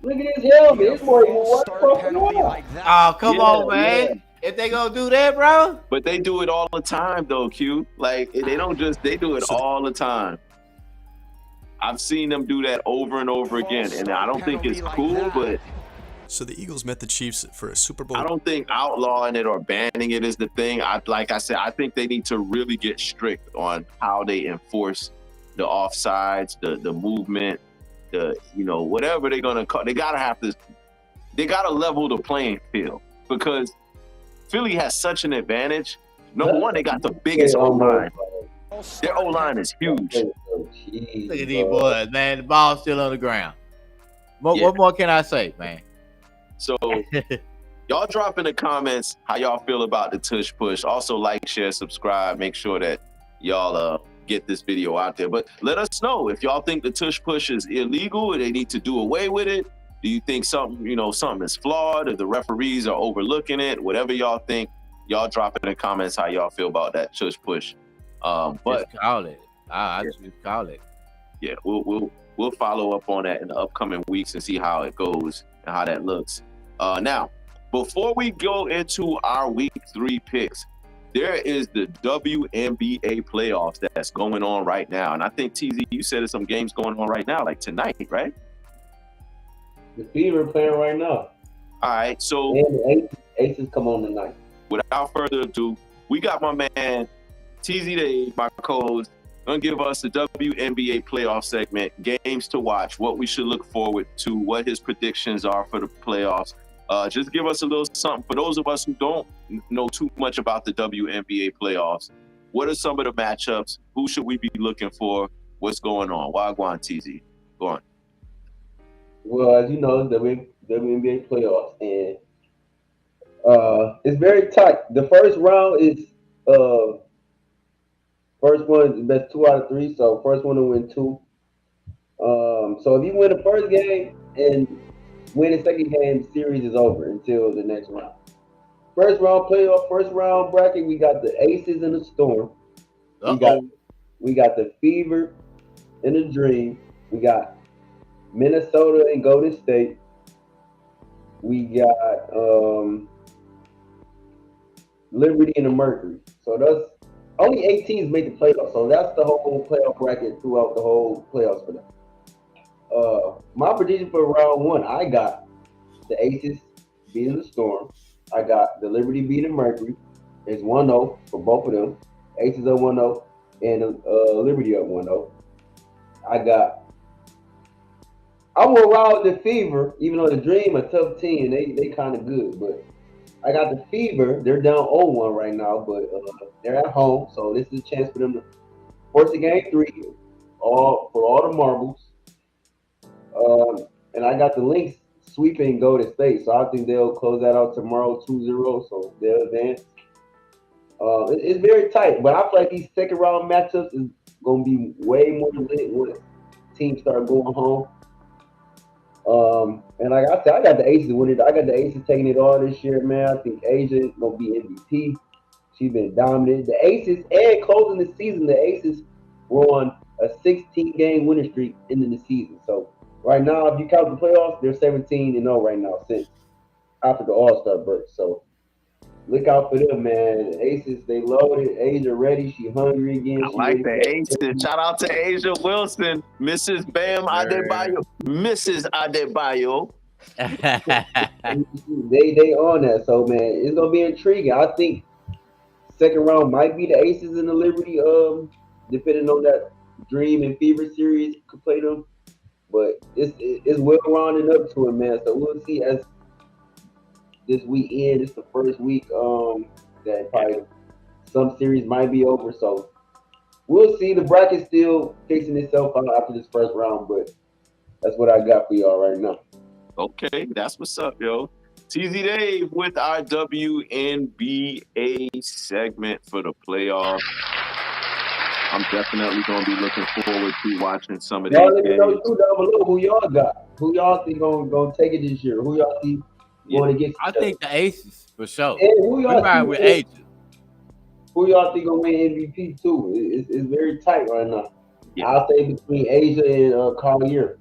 Look at his helmet. His boy even worse fucking wall. Oh, come Yeah, on, man. If they gonna do that, bro. But they do it all the time though, Q. Like they don't just they do it all the time. I've seen them do that over and over again, and I don't think it's cool, but So the Eagles met the Chiefs for a Super Bowl. I don't think outlawing it or banning it is the thing. Like I said, I think they need to really get strict on how they enforce the offsides, the movement, whatever they're gonna call. They gotta level the playing field, because Philly has such an advantage. Number one, they got the biggest O-line. Their O-line is huge. Look at these boys, man. The ball's still on the ground. Yeah. What more can I say, man? So y'all drop in the comments how y'all feel about the tush push. Also like, share, subscribe. Make sure that y'all get this video out there. But let us know if y'all think the tush push is illegal or they need to do away with it. Do you think something is flawed, or the referees are overlooking it? Whatever y'all think, y'all drop in the comments how y'all feel about that tush push. But just call it. I just call it. yeah, we'll follow up on that in the upcoming weeks and see how it goes and how that looks. Now, before we go into our week 3 picks, there is the WNBA playoffs that's going on right now. And I think, TZ, you said there's some games going on right now, like tonight, right? The Fever playing right now. All right, so And the Aces come on tonight. without further ado, we got my man, TZ Dave, my co-host, gonna give us the WNBA playoff segment, games to watch, what we should look forward to, what his predictions are for the playoffs. Just give us a little something. For those of us who don't know too much about the WNBA playoffs, what are some of the matchups? Who should we be looking for? What's going on? Wagwan, TZ. Go on. Well, as you know, the WNBA playoffs, and it's very tight. The first round is first one is best 2 out of 3, so first one to win 2. So if you win the first game and win the second game, the series is over until the next round. First round bracket, we got the Aces and the Storm. We got the Fever and the Dream. We got Minnesota and Golden State. We got Liberty and the Mercury. So that's only 8 teams made the playoffs. So that's the whole playoff bracket throughout the whole playoffs for them. My prediction for round 1, I got the Aces beating the Storm. I got the Liberty beating Mercury. It's 1-0 for both of them. Aces up 1-0 and Liberty up 1-0. I'm gonna ride with the Fever, even though the Dream a tough team. They kind of good, but I got the Fever. They're down 0-1 right now, but they're at home, so this is a chance for them to force a game 3, for all the marbles. And I got the Lynx sweeping Golden State, so I think they'll close that out tomorrow 2-0, so they'll advance. It's very tight, but I feel like these second round matchups is gonna be way more lit when teams start going home. And like I said, I got the Aces winning. I got the Aces taking it all this year, man. I think Asia gonna be MVP. She's been dominant. The Aces, and closing the season, the Aces were on a 16-game winning streak ending the season. So right now, if you count the playoffs, they're 17-0 right now since after the All-Star break. So look out for them, man. The Aces, they loaded. Asia ready. She hungry again. I like the Aces. Shout out to Asia Wilson, Mrs. Bam Adebayo, Mrs. Adebayo. They on that. So man, it's gonna be intriguing. I think second round might be the Aces and the Liberty, depending on that Dream and Fever series could play them. But it's well rounded up to it, man. So we'll see as this week ends. It's the first week that probably some series might be over. So we'll see. The bracket's still fixing itself out after this first round, but that's what I got for y'all right now. Okay, that's what's up, yo. TZ Dave with our WNBA segment for the playoffs. I'm definitely going to be looking forward to watching some of these Y'all let me know games. too down below who y'all got. Who y'all think gonna take it this year? Who y'all think going against? I think the Aces for sure. And who We y'all ride think with Aces. who y'all think gonna win MVP too? It's very tight right now. Yeah. I'll say between Asia and Collier.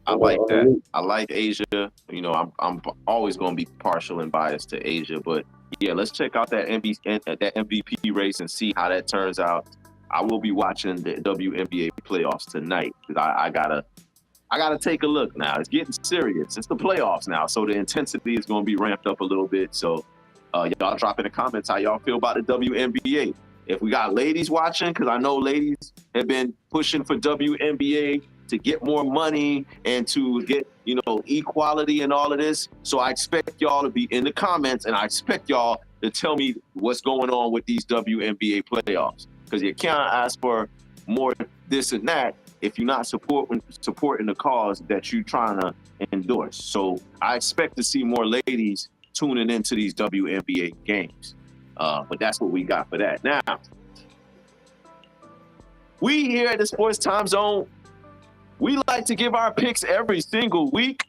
I like that. I like Asia. You know, I'm always going to be partial and biased to Asia, but yeah, let's check out that MVP race and see how that turns out. I will be watching the WNBA playoffs tonight because I gotta take a look now. It's getting serious. It's the playoffs now, so the intensity is going to be ramped up a little bit. So y'all drop in the comments how y'all feel about the WNBA. If we got ladies watching, because I know ladies have been pushing for WNBA to get more money and to get, you know, equality and all of this. So I expect y'all to be in the comments, and I expect y'all to tell me what's going on with these WNBA playoffs. Because you can't ask for more this and that if you're not supporting the cause that you're trying to endorse. So I expect to see more ladies tuning into these WNBA games. But that's what we got for that. Now, we here at the Sports Time Zone, we like to give our picks every single week.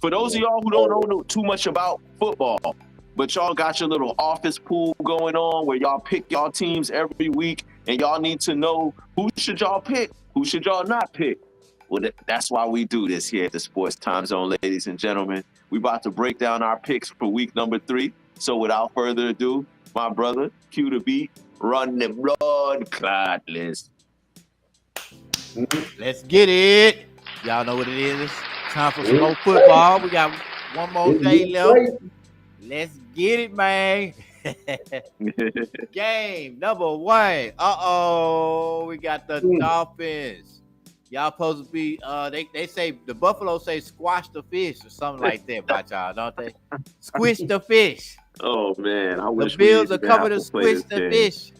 For those of y'all who don't know too much about football, but y'all got your little office pool going on where y'all pick y'all teams every week, and y'all need to know who should y'all pick, who should y'all not pick. Well, that's why we do this here at the Sports Time Zone, ladies and gentlemen. We about to break down our picks for week number 3. So without further ado, my brother, cue the beat, run the blood clot list. Let's get it. Y'all know what it is. Time for some more football. We got one more day left. Let's get it, man. Game number 1. We got the Dolphins. Y'all supposed to be they say the Buffalo say squash the fish or something like that by y'all, don't they? Squish the fish. Oh man, I wish the Bills are coming to squish the fish.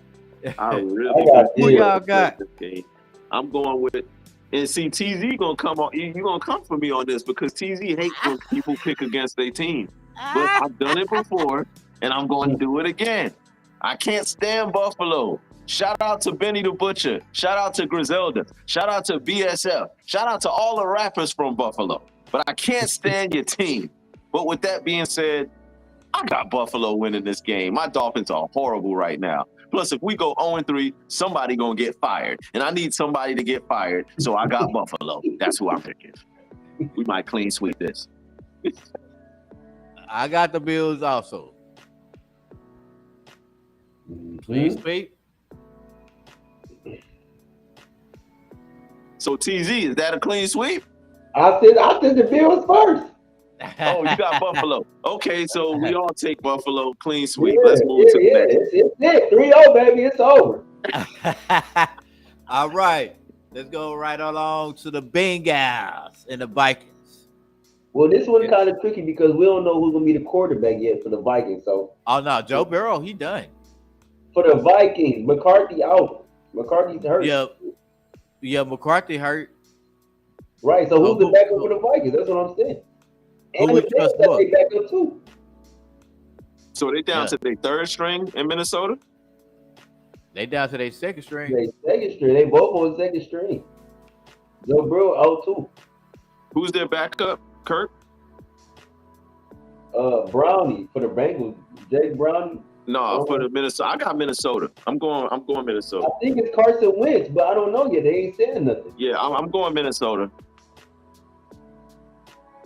I really who y'all got? I'm going with, and see, TZ gonna come on. You gonna come for me on this because TZ hates when people pick against their team. But I've done it before, and I'm going to do it again. I can't stand Buffalo. Shout out to Benny the Butcher. Shout out to Griselda. Shout out to BSF. Shout out to all the rappers from Buffalo. But I can't stand your team. But with that being said, I got Buffalo winning this game. My Dolphins are horrible right now. Plus, if we go 0-3, somebody gonna get fired. And I need somebody to get fired, so I got Buffalo. That's who I'm picking. We might clean sweep this. I got the Bills also. Clean sweep. So TZ, is that a clean sweep? I said the Bills first. Oh, you got Buffalo. Okay, so we all take Buffalo. Clean sweep. Let's move to the next. It's it. 3-0, baby. It's over. All right. Let's go right along to the Bengals and the Vikings. Well, this one's kind of tricky because we don't know who's going to be the quarterback yet for the Vikings. So, oh, no. Joe Burrow, he done. For the Vikings, McCarthy out. McCarthy's hurt. Yeah, McCarthy hurt. Right. So, who's the backup for the Vikings? That's what I'm saying. And the Bengals, they back up too. So they down to their 3rd string in Minnesota? They down to their 2nd string. They both on 2nd string. Joe Burrow out too. Who's their backup? Kirk? Brownie for the Bengals. Jake Brownie. No, for the Minnesota. I got Minnesota. I'm going Minnesota. I think it's Carson Wentz, but I don't know yet. They ain't saying nothing. Yeah, I'm going Minnesota.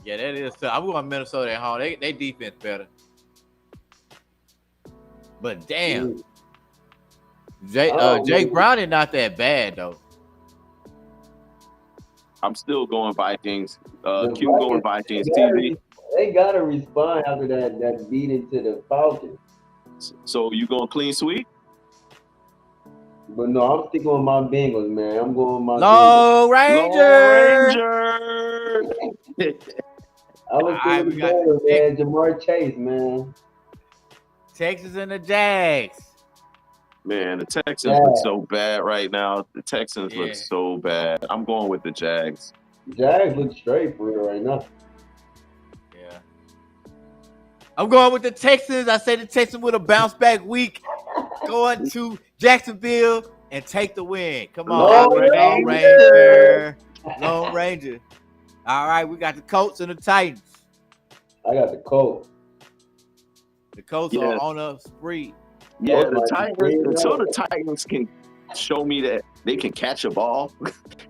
Yeah, that is. I'm going Minnesota at home. They defense better. But damn, Jake Brown is not that bad though. I'm still going Vikings. Q going Vikings. TV. They gotta respond after that beating to the Falcons. So you going clean sweep? But no, I'm sticking with my Bengals, man. I'm going with my Lone Ranger. I was thinking the Bengals, man. Jamar Chase, man. Texas and the Jags. Man, the Texans look so bad right now. The Texans look so bad. I'm going with the Jags. Jags look straight for real right now. Yeah. I'm going with the Texans. I say the Texans with a bounce back week. Going to Jacksonville and take the win. Come on, Lone Ranger. Lone Ranger. All right, we got the Colts and the Titans. I got the Colts. The Colts are on a spree. Yeah, the Titans. Until the Titans can show me that they can catch a ball,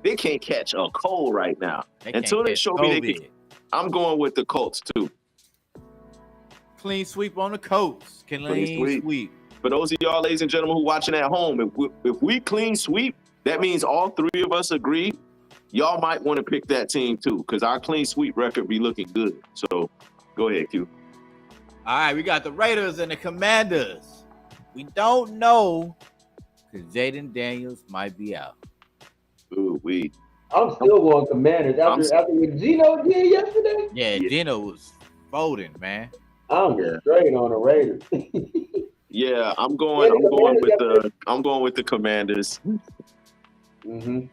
they can't catch a cold right now. Until they show me they can, I'm going with the Colts too. Clean sweep on the Colts. Clean sweep. For those of y'all, ladies and gentlemen, who watching at home, if we clean sweep, that means all three of us agree. Y'all might want to pick that team too, because our clean sweep record be looking good. So go ahead, Q. All right, we got the Raiders and the Commanders. We don't know because Jaden Daniels might be out. Ooh, I'm still going Commanders after what Gino did yesterday. Yeah, Gino was folding, man. I'm straight on the Raiders. Yeah, I'm going with the Commanders. Mm-hmm.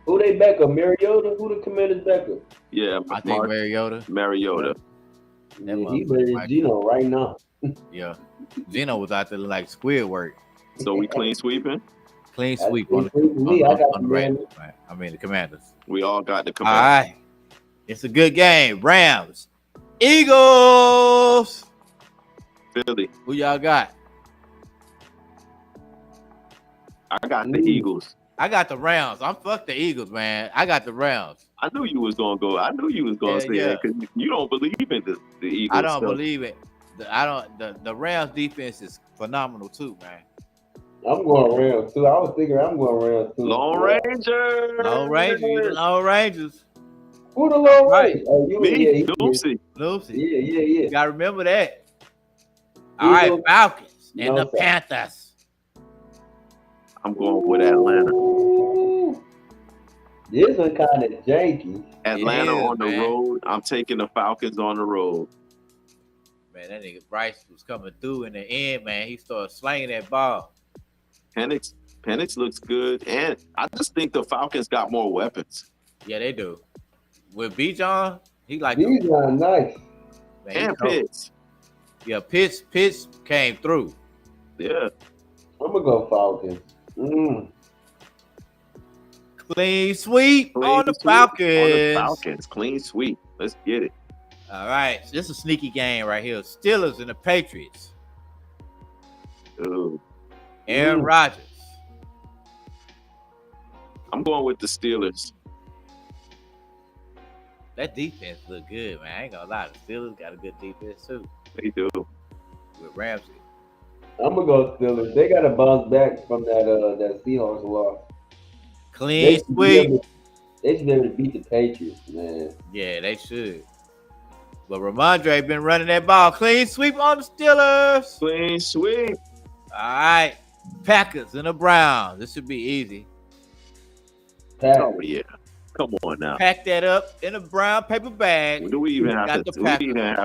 Who they back up? Mariota? Who the Commanders back up? Yeah, I think Mariota. Yeah, he ready Gino right now. Yeah, Gino was out there like Squidward. So we clean sweeping? Clean sweep on the Raiders, man. I mean the Commanders. We all got the Commanders. All right, it's a good game. Rams, Eagles. Philly. Who y'all got? I got the Eagles. I got the Rams. I'm fuck the Eagles, man. I got the Rams. I knew you was gonna go. I knew you was gonna say that because you don't believe in the Eagles. I don't believe it. The Rams defense is phenomenal too, man. I'm going Rams too. I was thinking I'm going Rams too. Lone Ranger. Lone Rangers. Who the Lone Rangers? Oh, me, Lucy. Yeah. You gotta remember that. All right, Falcons and the Panthers. I'm going with Atlanta. Ooh. This one kind of janky. Atlanta on the road. I'm taking the Falcons on the road. Man, that nigga Bryce was coming through in the end, man. He started slanging that ball. Penix looks good, and I just think the Falcons got more weapons. Yeah, they do. With Bijan, he like Bijan nice. Man, and Pitts. Yeah, Pitts came through. Yeah. I'm gonna go Falcons. Clean sweep on the Falcons. Clean sweep. Let's get it. All right. So this is a sneaky game right here. Steelers and the Patriots. Ooh. Aaron Rodgers. I'm going with the Steelers. That defense look good, man. I ain't gonna lie. The Steelers got a good defense too. They do. With Ramsey. I'm gonna go Steelers. They got to bounce back from that Seahawks loss. Clean sweep. They should be able to beat the Patriots, man. Yeah, they should. But Ramondre been running that ball. Clean sweep on the Steelers. Clean sweep. All right. Packers and the Browns. This should be easy. Oh, yeah. Come on now. Pack that up in a brown paper bag. Do we even have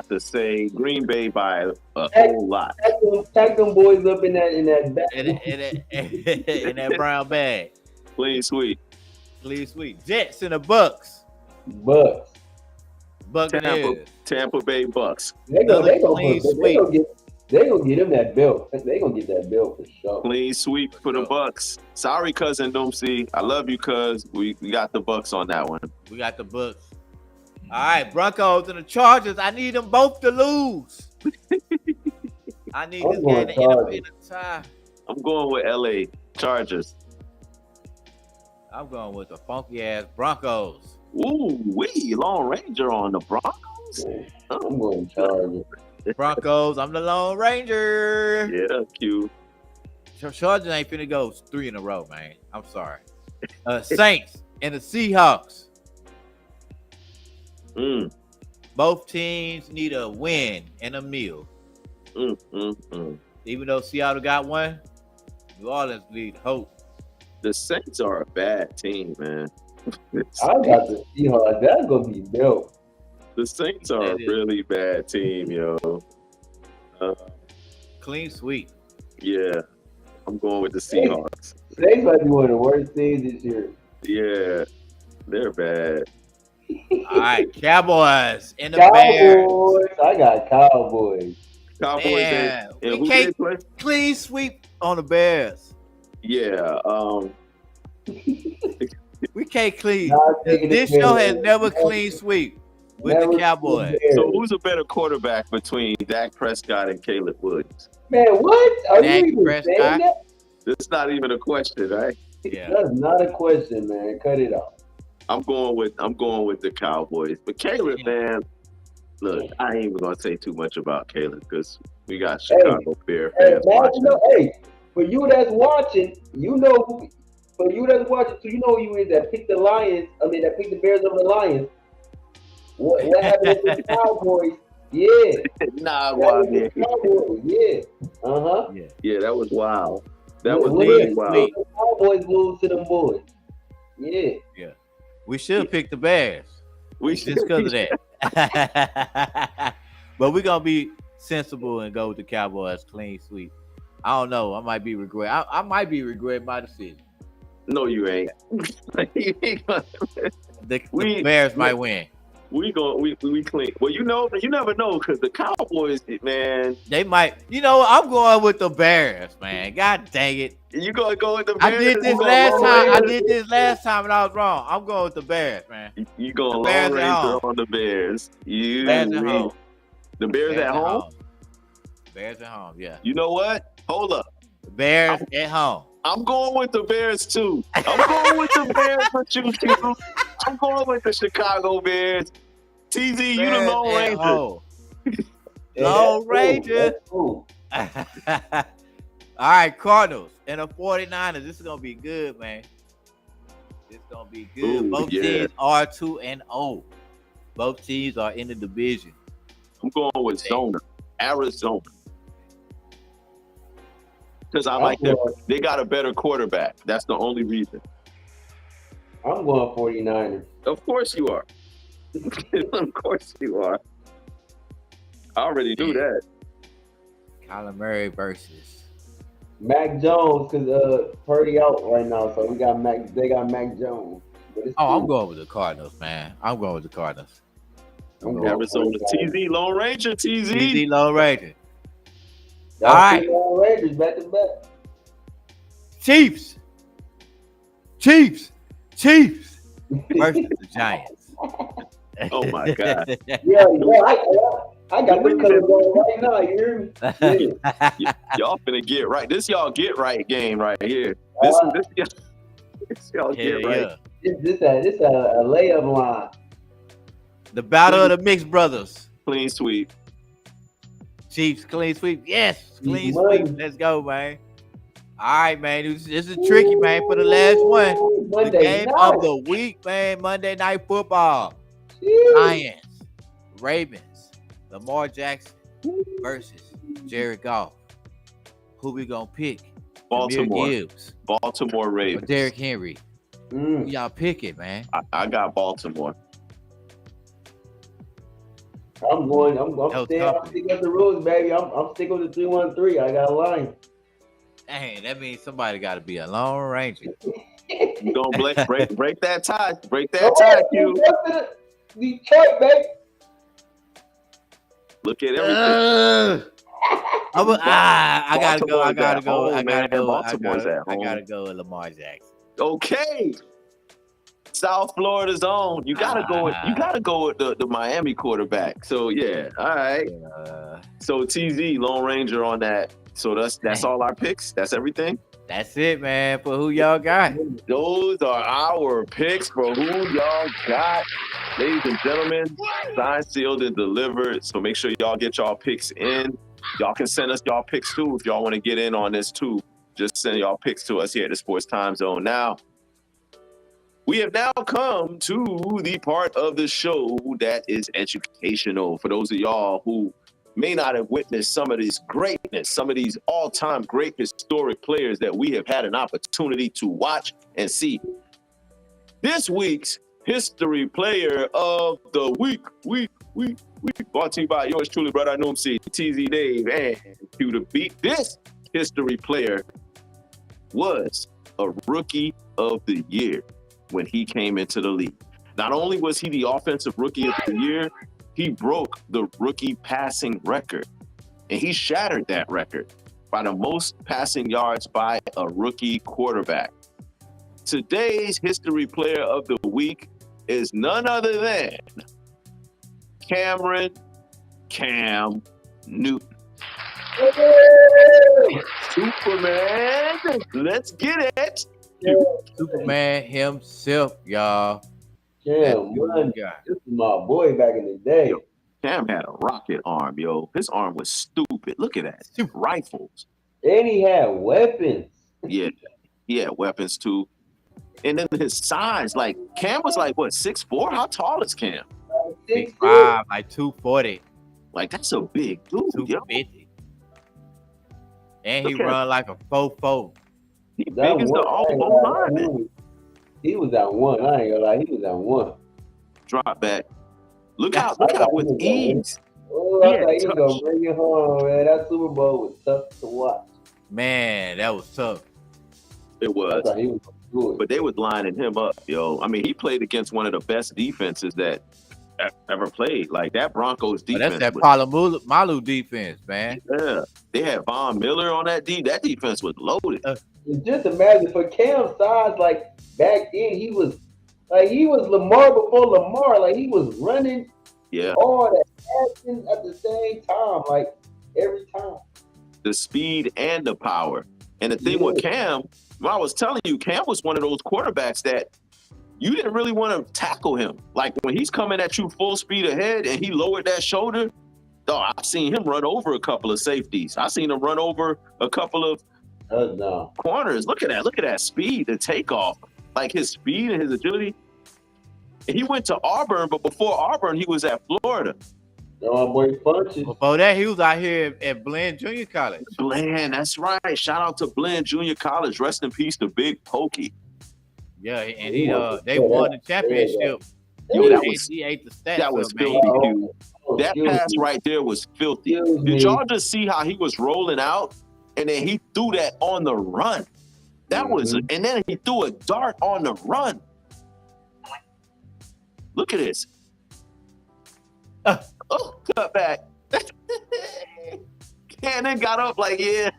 to say Green Bay by a whole lot? Pack them boys up in that bag. In that brown bag. Clean sweep. Jets and the Bucks. Tampa Bay Bucks. They gonna get him that belt. They gonna get that belt for sure. Clean sweep for the Bucks. Sorry, cousin Doomsy. I love you, cuz we got the Bucks on that one. We got the Bucks. All right, Broncos and the Chargers. I need them both to lose. I need this game to end up in a tie. I'm going with LA Chargers. I'm going with the funky ass Broncos. Ooh, Lone Ranger on the Broncos. Yeah, I'm going Chargers. Broncos, I'm the Lone Ranger. Yeah, Q. Chargers ain't finna go 3 in a row, man. I'm sorry. Saints and the Seahawks. Both teams need a win and a meal. Even though Seattle got one, New Orleans need hope. The Saints are a bad team, man. I got the Seahawks. That's gonna be dope. The Saints are a really bad team, yo. Clean sweep. Yeah, I'm going with the Seahawks. Saints might be one of the worst teams this year. Yeah, they're bad. All right, Cowboys and the Bears. Cowboys. I got Cowboys. Cowboys Man, and we who can't they play? clean sweep on the Bears. Yeah, We can't clean. Not taking This the show Bears. has never clean sweep with Never the Cowboys. the Bears. so who's a better quarterback between Dak Prescott and Caleb Williams? Man, what? Are Dak you even Prescott. saying that? That's not even a question, right? Yeah. That's not a question, man. Cut it off. I'm going with the Cowboys. But Caleb, man, look, I ain't even gonna say too much about Caleb because we got Chicago Bear Hey, fans man, watching. for you that's watching, you know who. For you that's watching, so you know who you is that picked the Lions. I mean, that picked the Bears over the Lions. What happened with the Cowboys? Yeah. Nah, That wild, was man. the Cowboys. Yeah. Uh-huh. Yeah, that was wild. That was Look really at wild. the Cowboys lose to them boys. Yeah. We should pick the Bears We just because of that. But we're going to be sensible and go with the Cowboys clean sweep. I don't know. I might be regretting my decision. No, you ain't. You ain't gonna- The Bears might win. we clean. Well, you never know because the Cowboys, man. They might. You know, I'm going with the Bears, man. God dang it. You gonna go with the I Bears? did this last time and I was wrong. I'm going with the Bears, man. You going The Bears Lone at Ranger home. on the Bears? You Bears at home. The Bears at home. Bears at home, yeah. You know what? Hold up. The Bears at home. I'm going with the Bears too. I'm going with the Bears with you too. I'm going with the Chicago Bears. TZ, you the Bears Lone at Ranger. home. Hey, Lone that's cool. Ranger. That's cool. All right, Cardinals and the 49ers. This is going to be good, man. This is going to be good. Ooh, Both yeah. teams are 2-0. Both teams are in the division. I'm going with Arizona. Because I like them. They got a better quarterback. That's the only reason. I'm going 49ers. Of course you are. Of course you are. I already knew that. Kyler Murray versus. Mac Jones, because Purdy out right now, so we got Mac. They got Mac Jones. But it's I'm cool. going with the Cardinals, man. I'm going with the Cardinals. I'm going Arizona. 49ers. TZ, Lone Ranger, TZ. TZ Lone Ranger. Y'all All right. see Lone Rangers back to back. Chiefs versus the Giants. Oh my God. Yeah, I got the colors on right now. You hear me? Yeah. Y'all finna get right. This y'all get right game right here. This y'all Hell get right. yeah. This a layup line. The battle of the mixed brothers. Clean sweep. Chiefs clean sweep. Yes, clean Money. sweep. Let's go, man. All right, man. This is tricky, man, for the last one. The Monday game night. of the week, man. Monday Night Football. Jeez. Lions, Ravens, Lamar Jackson versus Jared Goff. Who we gonna pick? Baltimore. Jahmyr Gibbs Baltimore or Ravens. Derrick Henry? Who Mm. y'all pick it, man? I got Baltimore. I'm sticking with the rules, baby. I'm sticking with the 3-1-3. I got a line. Dang, that means somebody got to be a Lone Ranger. You gonna break that tie. Break that tie, Q. Detroit, baby. Look at everything. I gotta go. I Baltimore's gotta at go. home, I gotta man. go. Baltimore's at I home. gotta go with Lamar Jackson. Okay. South Florida's own. You gotta go with the Miami quarterback. So yeah, all right. So TZ, Lone Ranger on that. So that's all our picks. That's everything. That's it, man. For who y'all got? Those are our picks for who y'all got. Ladies and gentlemen, signed, sealed, and delivered. So make sure y'all get y'all picks in. Y'all can send us y'all picks too if y'all want to get in on this too. Just send y'all picks to us here at the Sports Time Zone. Now, we have now come to the part of the show that is educational. For those of y'all who may not have witnessed some of this greatness, some of these all-time great historic players that we have had an opportunity to watch and see. This week's History Player of the Week, brought to you by yours truly, brother. I know him, see TZ Dave and Q the Beat. This history player was a rookie of the year when he came into the league. Not only was he the offensive rookie of the year, he broke the rookie passing record. And he shattered that record by the most passing yards by a rookie quarterback. Today's history player of the week is none other than Cam Newton. Superman, let's get it. Superman himself, y'all. Cam, this is my boy back in the day. Yo, Cam had a rocket arm, yo. His arm was stupid. Look at that. Rifles. And he had weapons. Yeah, he had weapons too. And then his size, like Cam was like what, 6'4"? How tall is Cam? 6'5", like 240. Like that's a big dude, yo. 250. And he run like a 4'4". He big as the all lineman. He was at one. I ain't gonna lie, he was at one. Drop back. Look out with ease. Oh, I thought he was gonna bring it home, man. That Super Bowl was tough to watch. Man, that was tough. It was. I thought he was good. But they was lining him up, yo. I mean, he played against one of the best defenses that ever played. Like that Broncos defense. That's that Palomalu defense, man. Yeah. They had Von Miller on that That defense was loaded. And just imagine for Cam's size, like back then, he was Lamar before Lamar. Like he was running all that action at the same time, like every time. The speed and the power. And the thing with Cam, I was telling you, Cam was one of those quarterbacks that you didn't really want to tackle him. Like when he's coming at you full speed ahead and he lowered that shoulder, I've seen him run over a couple of safeties. I've seen him run over a couple of corners. Look at that speed, the takeoff. Like his speed and his agility. And he went to Auburn, but before Auburn, he was at Florida. Before that, he was out here at Bland Junior College. Bland, that's right. Shout out to Bland Junior College. Rest in peace to Big Pokey. Yeah, and they won the championship. He ate the stats. That was filthy, dude. That pass right there was filthy. Did y'all just see how he was rolling out? And then he threw that on the run. That was, and then he threw a dart on the run. Look at this. Cut back. Cannon got up like, yeah.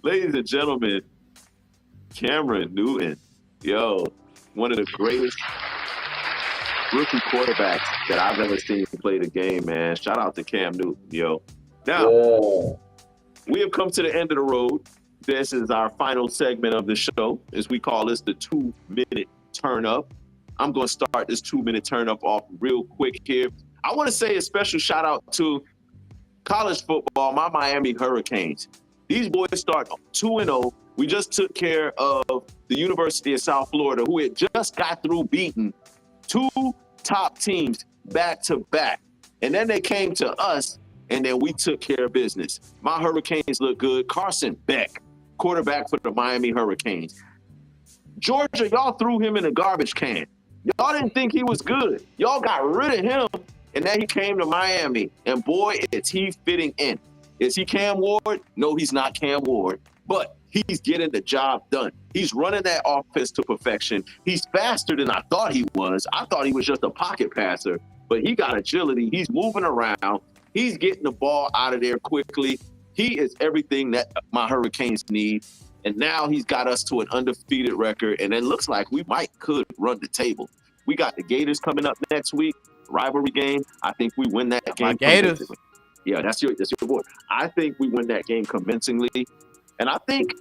Ladies and gentlemen, Cameron Newton, yo, one of the greatest rookie quarterbacks that I've ever seen play the game, man. Shout out to Cam Newton, yo. Now, we have come to the end of the road. This is our final segment of the show, as we call this the 2-minute turn up. I'm going to start this 2-minute turn up off real quick here. I want to say a special shout out to college football, my Miami Hurricanes. These boys start 2-0. We just took care of the University of South Florida, who had just got through beating 2 top teams back to back. And then they came to us, and then we took care of business. My Hurricanes look good. Carson Beck, quarterback for the Miami Hurricanes. Georgia, y'all threw him in a garbage can. Y'all didn't think he was good. Y'all got rid of him, and then he came to Miami. And boy, is he fitting in. Is he Cam Ward? No, he's not Cam Ward. But he's getting the job done. He's running that offense to perfection. He's faster than I thought he was. I thought he was just a pocket passer, but he got agility. He's moving around. He's getting the ball out of there quickly. He is everything that my Hurricanes need. And now he's got us to an undefeated record. And it looks like we could run the table. We got the Gators coming up next week, rivalry game. I think we win that game. Gators. Yeah, that's your boy. I think we win that game convincingly. And I think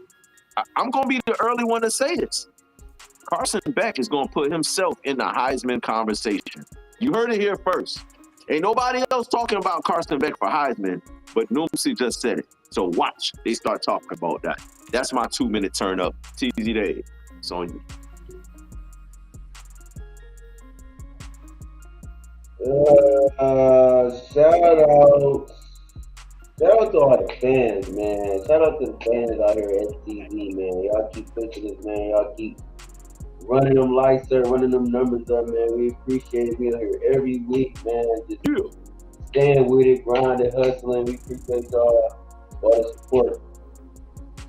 I'm going to be the early one to say this. Carson Beck is going to put himself in the Heisman conversation. You heard it here first. Ain't nobody else talking about Carson Beck for Heisman, but Noomsy just said it. So watch. They start talking about that. That's my 2-minute turn up. TZ Dave. It's on you. Shout out to all the fans, man. Shout out to the fans out here at STV, man. Y'all keep pushing this, man. Y'all keep running them lights up, running them numbers up, man. We appreciate it being here every week, man. Just staying with it, grinding, hustling. We appreciate y'all. all the support.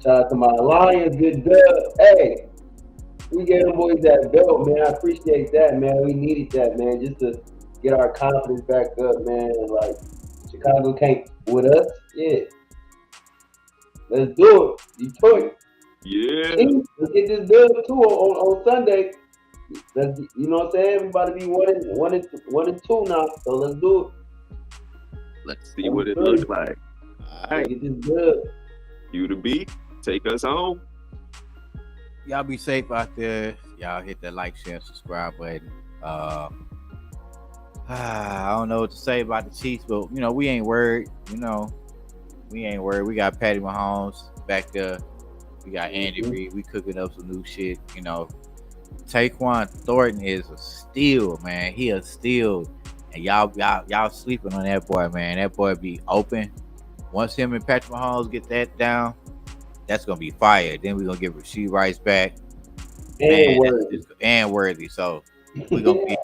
Shout out to my Lions, good dub. Hey, we gave them boys that belt, man. I appreciate that, man. We needed that, man, just to get our confidence back up, man. Like, Chicago can't with us. Yeah. Let's do it. Detroit. Yeah. Let's get this dub too on Sunday. You know what I'm saying? Everybody be one and two now. So let's do it. Let's see what it looks like. All right. Get this dub. You to be. Take us home. Y'all be safe out there. Y'all hit that like, share, and subscribe button. I don't know what to say about the Chiefs, but we ain't worried. We ain't worried. We got Patty Mahomes back there. We got Andy Reid. We cooking up some new shit. Tyquan Thornton is a steal, man. He a steal, and y'all sleeping on that boy, man. That boy be open. Once him and Patrick Mahomes get that down, that's gonna be fire. Then we're gonna get Rasheed Rice back and Worthy. So we gonna be.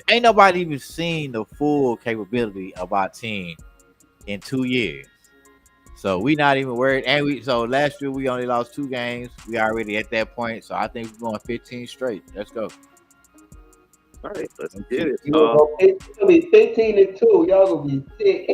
Ain't nobody even seen the full capability of our team in 2 years. So we not even worried. And so last year we only lost 2 games. We already at that point. So I think we're going 15 straight. Let's go. All right, let's get it. It's gonna be 15-2. Y'all gonna be sick.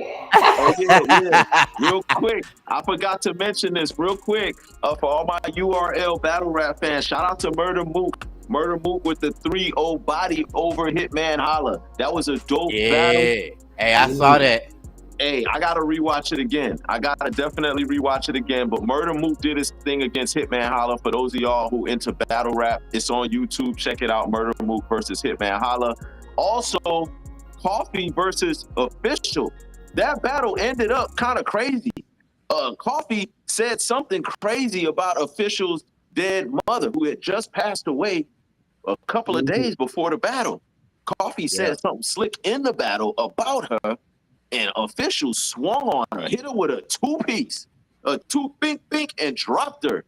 Yeah. Real quick, I forgot to mention this real quick. For all my URL battle rap fans, shout out to Murder Mook. Murder Mook with the 3-0 body over Hitman Holla. That was a dope battle. Hey, I saw that. Hey, I gotta rewatch it again. I gotta definitely rewatch it again. But Murder Mook did his thing against Hitman Holla. For those of y'all who into battle rap, it's on YouTube. Check it out. Murder Mook versus Hitman Holla. Also, Coffee versus Official. That battle ended up kind of crazy. Coffee said something crazy about Official's dead mother, who had just passed away a couple of days before the battle. Coffee said something slick in the battle about her. And Official swung on her, hit her with a 2-piece, a 2-bink, and dropped her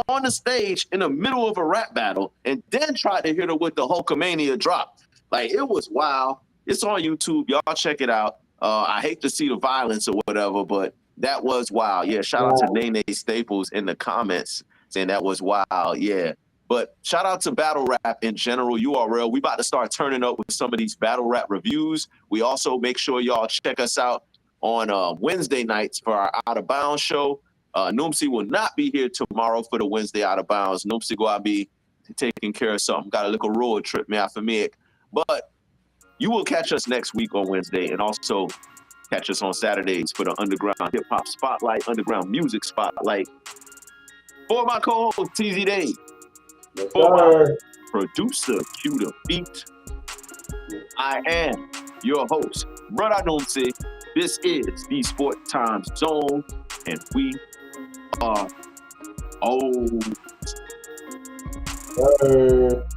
on the stage in the middle of a rap battle, and then tried to hit her with the Hulkamania drop. Like, it was wild. It's on YouTube. Y'all check it out. I hate to see the violence or whatever, but that was wild. Yeah, shout out to Nene Staples in the comments saying that was wild. Yeah. But shout out to battle rap in general, URL. We about to start turning up with some of these battle rap reviews. We also make sure y'all check us out on Wednesday nights for our Out of Bounds show. Noomsy will not be here tomorrow for the Wednesday Out of Bounds. Noomsy go out be taking care of something. Got a little road trip, man, for me. But you will catch us next week on Wednesday, and also catch us on Saturdays for the Underground Hip Hop Spotlight, Underground Music Spotlight. For my co-host, TZ Dave. Yes, For my sir. producer, Cue the Beat. I am your host, Brother Noomsy. This is the Sport Time Zone, and we are old. Sir.